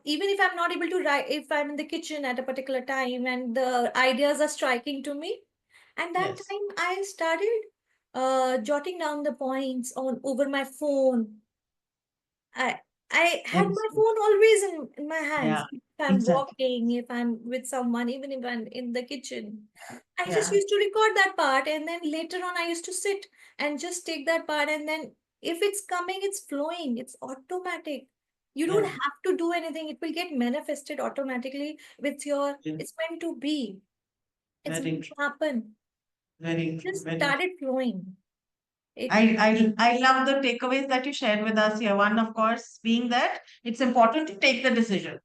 even if I'm not able to write, if I'm in the kitchen at a particular time and the ideas are striking to me, and that Yes. time I started jotting down the points on over my phone. I I had That is my good. phone always in my hands. Yeah, If I'm exactly. walking, if I'm with someone, even if I'm in the kitchen. I just Yeah, used to record that part, and then later on I used to sit and just take that part, and then if it's coming, it's flowing, it's automatic. You don't yeah. have to do anything. It will get manifested automatically with your, Yeah. it's meant to be. It's Very meant true. to happen. Very true. Just Very true. started flowing. It I love the takeaways that you shared with us here. One, of course, being that it's important to take the decision,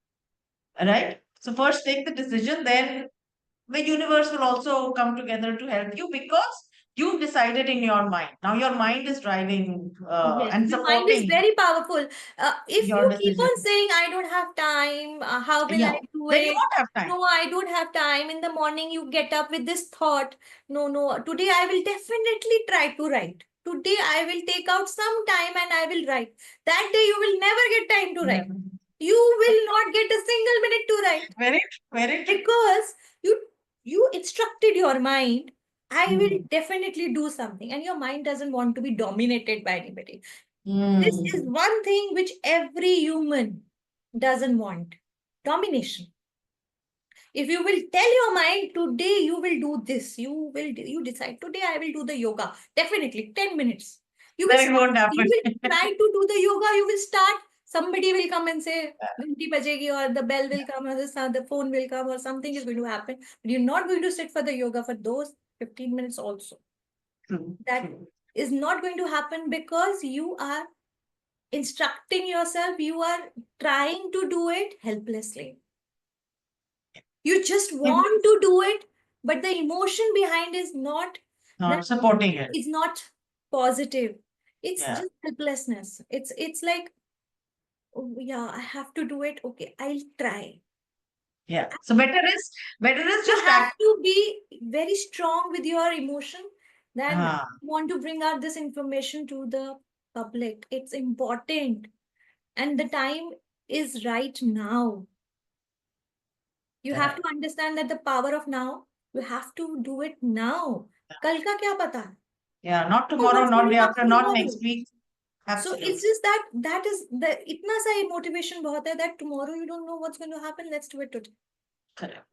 right? So first take the decision, then the universe will also come together to help you because you've decided in your mind. Now your mind is driving Yes, and the mind is supporting very powerful. If your you keep decision. on saying, I don't have time, how will I Yeah, do then you it? won't have time. No, I don't have time. In the morning, you get up with this thought. No, no, today I will definitely try to write. Today I will take out some time and I will write. That day you will never get time to write. Never. You will not get a single minute to write Very true. Very true. because you you instructed your mind, I will Hmm. definitely do something, and your mind doesn't want to be dominated by anybody. This is Hmm. one thing which every human doesn't want: domination. If you will tell your mind, today you will do this, you decide, today I will do the yoga, definitely 10 minutes. You will Then it start, won't you happen. will try to do the yoga, you will start, somebody will come and say, "Ghunti bajegi," or the bell will come, or the phone will come, or something is going to happen. But you're not going to sit for the yoga for those 15 minutes also. True. That True. is not going to happen because you are instructing yourself, you are trying to do it helplessly. You just It's want to do it, but the emotion behind is not that, not supporting it. is not positive. It's Yeah. just helplessness. It's like, oh, yeah, I have to do it. Okay, I'll try. Yeah. So better is You just have act. to be very strong with your emotion. Then Ah, want to bring out this information to the public. It's important, and the time is right now. You have to correct. understand that the power of now, you have to do it now. Kal ka kya pata? Yeah. Not Oh, tomorrow, what's not going day to after, happen not tomorrow? next week. So it's Absolutely. just that that is the itna sa hi motivation bahut hai that tomorrow you don't know what's going to happen. Let's do it today. Correct.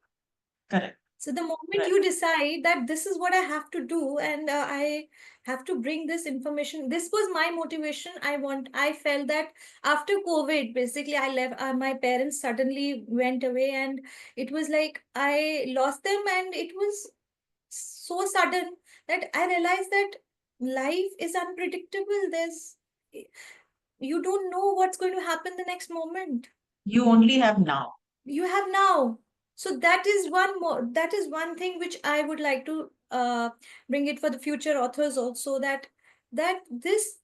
Correct. So the moment Right. you decide that this is what I have to do, and I have to bring this information, this was my motivation. I felt that after COVID, basically, I left. My parents suddenly went away, and it was like I lost them, and it was so sudden that I realized that life is unpredictable. You don't know what's going to happen the next moment. You only have now. You have now. So that is one more, that is one thing which I would like to bring it for the future authors also, that this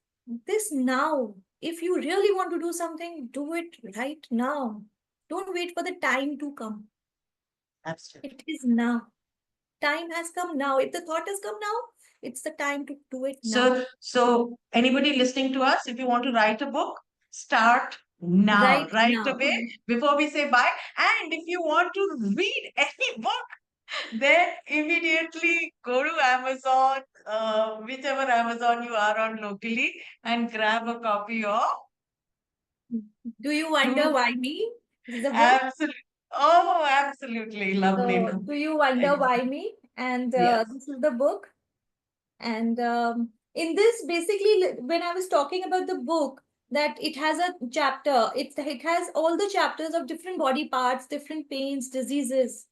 now, if you really want to do something, do it right now. Don't wait for the time to come. Absolutely. It is now. Time has come now. If the thought has come now, it's the time to do it now. So anybody listening to us, if you want to write a book, start now, Right right now. away, before we say bye. And if you want to read any book, then immediately go to Amazon, whichever Amazon you are on locally, and grab a copy of Do you wonder Do why me? This is a book. Absolutely. Oh, absolutely. Lovely. So, do you wonder why me? And Yes. this is the book. And in this, basically, when I was talking about the book, that it has a chapter, it has all the chapters of different body parts, different pains, diseases.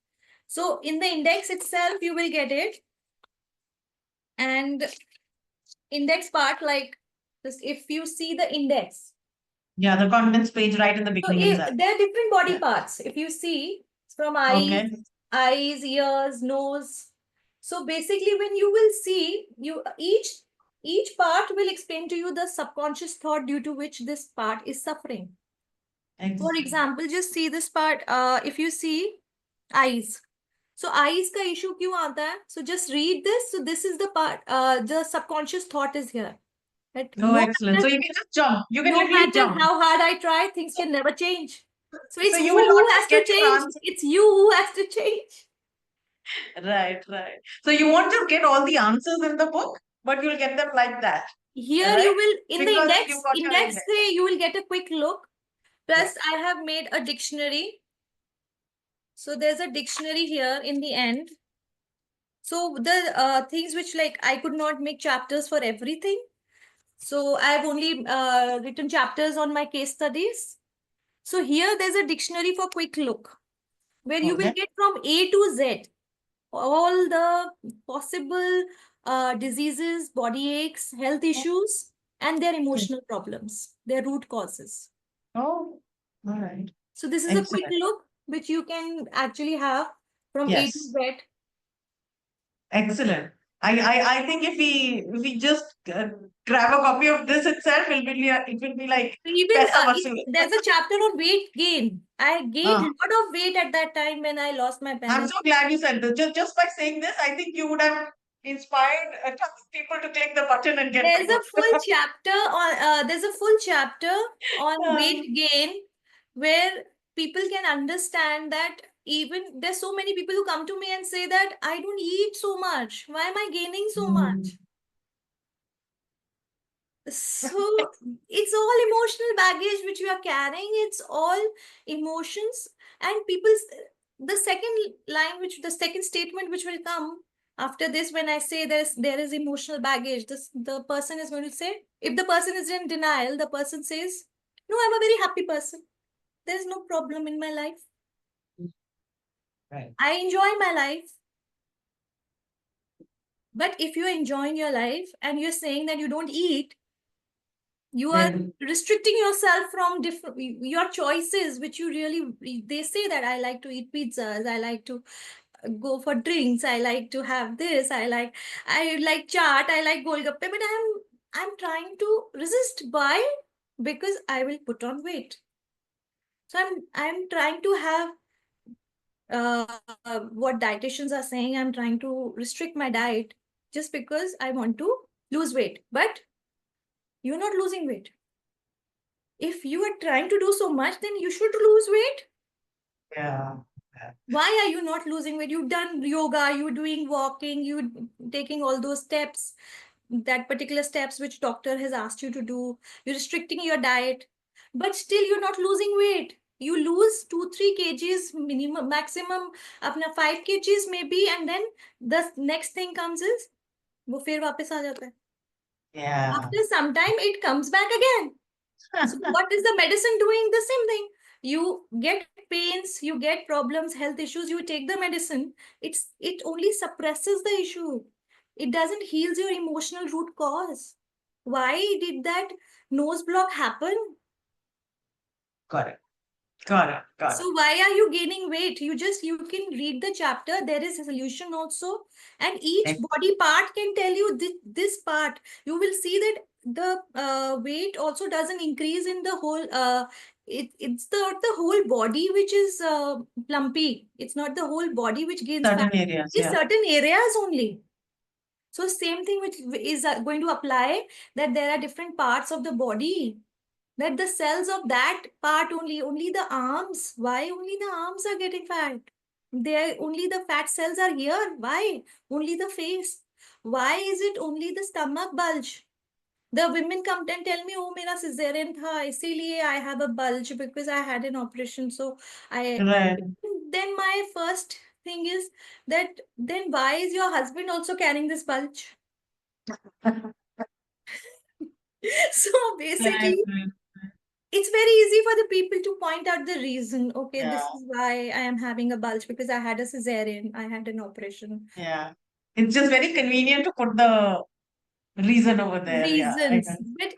So, in the index itself, you will get it. And index part, like this, if you see the index, Yeah, the contents page right in the so beginning if, itself. there are different body Yeah. parts. If you see from Okay. eyes, ears, nose. So basically, when you will see, you each part will explain to you the subconscious thought due to which this part is suffering. For Excellent. example, just see this part. If you see eyes, so eyes का issue क्यों आता है? So just read this. So this is the part. The subconscious thought is here. That Oh, excellent. So you can just jump. You can no literally matter jump. how hard I try, things can never change. So So it's you who will who not has just to get your change. answer. It's you who has to change. Right, right. So you won't just get all the answers in the book, but you'll get them like that, Here you right? will in the Because you've index. got your Index index. say you will get a quick look. Yeah. Plus, I have made a dictionary. So there's a dictionary here in the end. So the things which like I could not make chapters for everything. So I've only written chapters on my case studies. So here there's a dictionary for quick look where you will Okay. get from A to Z all the possible diseases, body aches, health issues, and their Okay. emotional problems, their root causes. Oh, all right. So this is a quick Excellent. look which you can actually have from A to Yes. Z. Excellent. I think if we just grab a copy of this itself, it will be like Even pesa vasool. there's a chapter on weight gain. I gained Ah, a lot of weight at that time when I lost my I'm parents. so glad you said this. Just by saying this, I think you would have inspired a ton of people to click the button and get the There's a book. full chapter on there's a full chapter on Um, weight gain where people can understand that even there's so many people who come to me and say that I don't eat so much. Why am I gaining so mm, much? So it's all emotional baggage which you are carrying. It's all emotions and people's the second line which the second statement which will come after this when I say there is emotional baggage, this the person is going to say, if the person is in denial, the person says, no, I'm a very happy person. There's no problem in my life. right. I enjoy my life. But if you're enjoying your life and you're saying that you don't eat, you are Then restricting yourself from different your choices which you really they say that I like to eat pizzas, I like to go for drinks, I like to have this, I like chaat, I like golgappe, but I'm trying to resist. Why? Because I will put on weight. So I'm trying to have uh, what dietitians are saying, I'm trying to restrict my diet just because I want to lose weight, but you're not losing weight. If you are trying to do so much, then you should lose weight. yeah. Yeah. Why are you not losing weight? You've done yoga, you're doing walking, you taking all those steps, that particular steps which doctor has asked you to do. You're restricting your diet, but still you're not losing weight. You lose 2-3 kgs minimum, maximum अपना 5 kgs maybe, and then the next thing comes is वो फिर वापस आ जाता है. Yeah. After some time it comes back again. So what is the medicine doing? The same thing. You get pains, you get problems, health issues, you take the medicine. It only suppresses the issue. It doesn't heals your emotional root cause. Why did that nose block happen? Got it. Got it. Got it. So why are you gaining weight? You can read the chapter. There is a solution also, and each Ex- body part can tell you this part. You will see that the weight also doesn't increase in the whole. It's the whole body which is plumpy. It's not the whole body which gains fat. Certain areas. It's Yeah. certain areas only. So same thing which is going to apply, that there are different parts of the body, that the cells of that part only the arms, why only the arms are getting fat? There only the fat cells are here. Why? Only the face. Why is it only the stomach bulge? The women come and tell me, oh, मेरा cesarean था, इसीलिए I have a bulge because I had an operation. So I Right. then my first thing is that then why is your husband also carrying this bulge? So Right. basically, Right. it's very easy for the people to point out the reason. Okay, Yeah. this is why I am having a bulge because I had a cesarean, I had an operation. Yeah. It's just very convenient to put the reason over there. Yeah. I Reasons. guess. But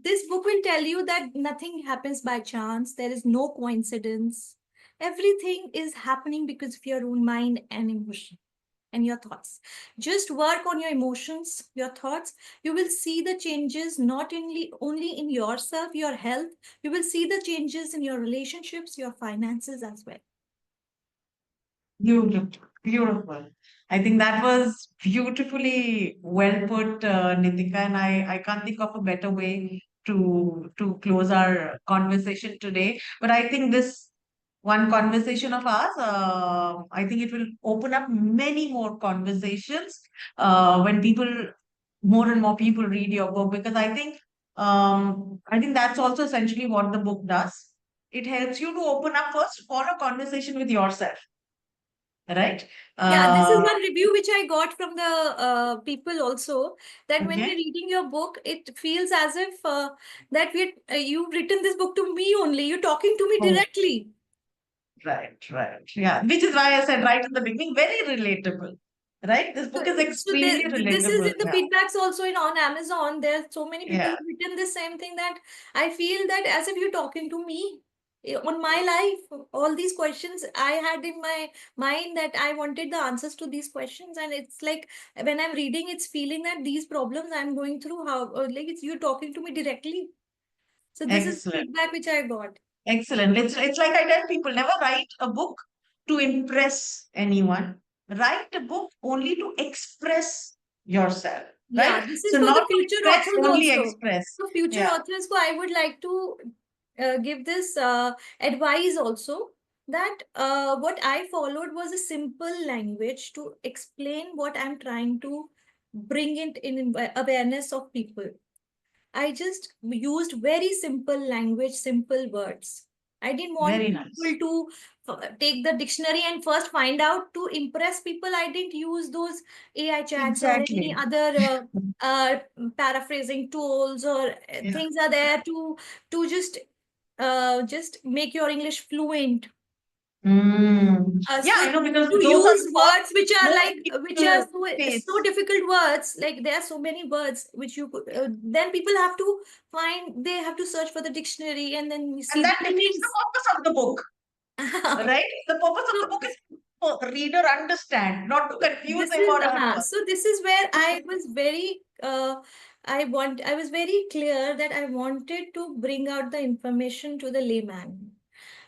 this book will tell you that nothing happens by chance, there is no coincidence. Everything is happening because of your own mind and emotion. and your thoughts. Just work on your emotions, your thoughts. You will see the changes not only in yourself, your health. You will see the changes in your relationships, your finances as well. Beautiful, beautiful. I think that was beautifully well put, Nitika, and I can't think of a better way to close our conversation today. But I think this one conversation of ours, I think it will open up many more conversations when more and more people read your book, because I think that's also essentially what the book does. It helps you to open up first for a conversation with yourself, right? Yeah, this is Uh, one review which I got from the people also, that when we're okay, reading your book, it feels as if that you've written this book to me only. You're talking to me oh, directly. right, right, yeah. Which is why I said right in the beginning, very relatable, right? This So, book is so extremely this is relatable. in the feedbacks also in on Amazon. There are so many people Yeah, who've written the same thing, that I feel that as if you're talking to me on my life. All these questions I had in my mind, that I wanted the answers to these questions, and it's like when I'm reading, it's feeling that these problems I'm going through, how like it's you talking to me directly. So this is the excellent, feedback which I got. excellent. It's like I tell people, never write a book to impress anyone. Write a book only to express yourself, Yeah, right? this is So for not the to future impress, authors only also. express. For future Yeah, authors, so I would like to give this advice also, that what I followed was a simple language to explain what I'm trying to bring it in awareness of people. I just used very simple language, simple words. I didn't want very people nice. to take the dictionary and first find out to impress people. I didn't use those AI chats or any Exactly. other paraphrasing tools or Yeah. things are there to just make your English fluent. Mm. Yeah, So I know, because to those are use the words which first are most like which are people so face. difficult words, like there are so many words which you could then people have to find, they have to search for the dictionary and then you And see the that defeats the meanings. purpose of the book, right? The purpose of the So book is for the reader understand, not to confuse this him is or her. so this is where I was very I was very clear that I wanted to bring out the information to the layman.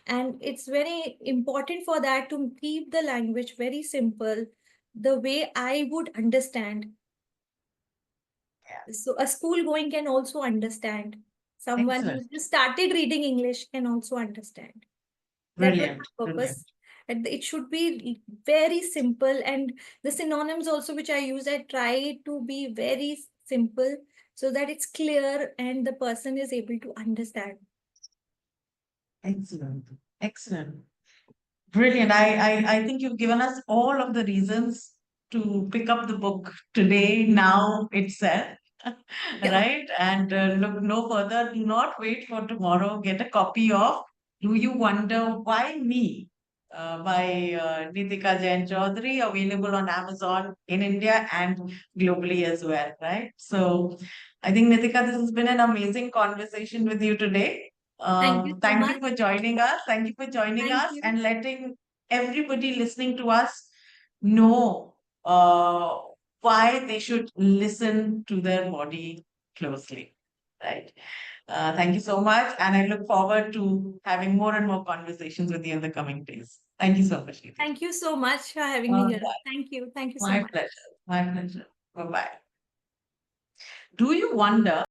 And it's very important for that to keep the language very simple, the way I would understand. Yeah. So a school going can also understand. Someone Excellent. who just started reading English can also understand. That was Brilliant. my Brilliant. purpose. And it should be very simple. And the synonyms also which I use, I try to be very simple so that it's clear and the person is able to understand. Excellent. Excellent. Brilliant. I think you've given us all of the reasons to pick up the book today, now itself, Yeah. right? And look no further. Do not wait for tomorrow. Get a copy of Do You Wonder Why Me? By Nitika Jain Choudhry, available on Amazon in India and globally as well, right? So I think, Nitika, this has been an amazing conversation with you today. Thank you so Thank you much. for joining us. Thank you for joining Thank us you. and letting everybody listening to us know why they should listen to their body closely. Right. Thank you so much. And I look forward to having more and more conversations with you in the coming days. Thank you so much, Geetika. Thank you so much for having me All here. right. Thank you. Thank you so My much. pleasure. My pleasure. Bye bye. Do you wonder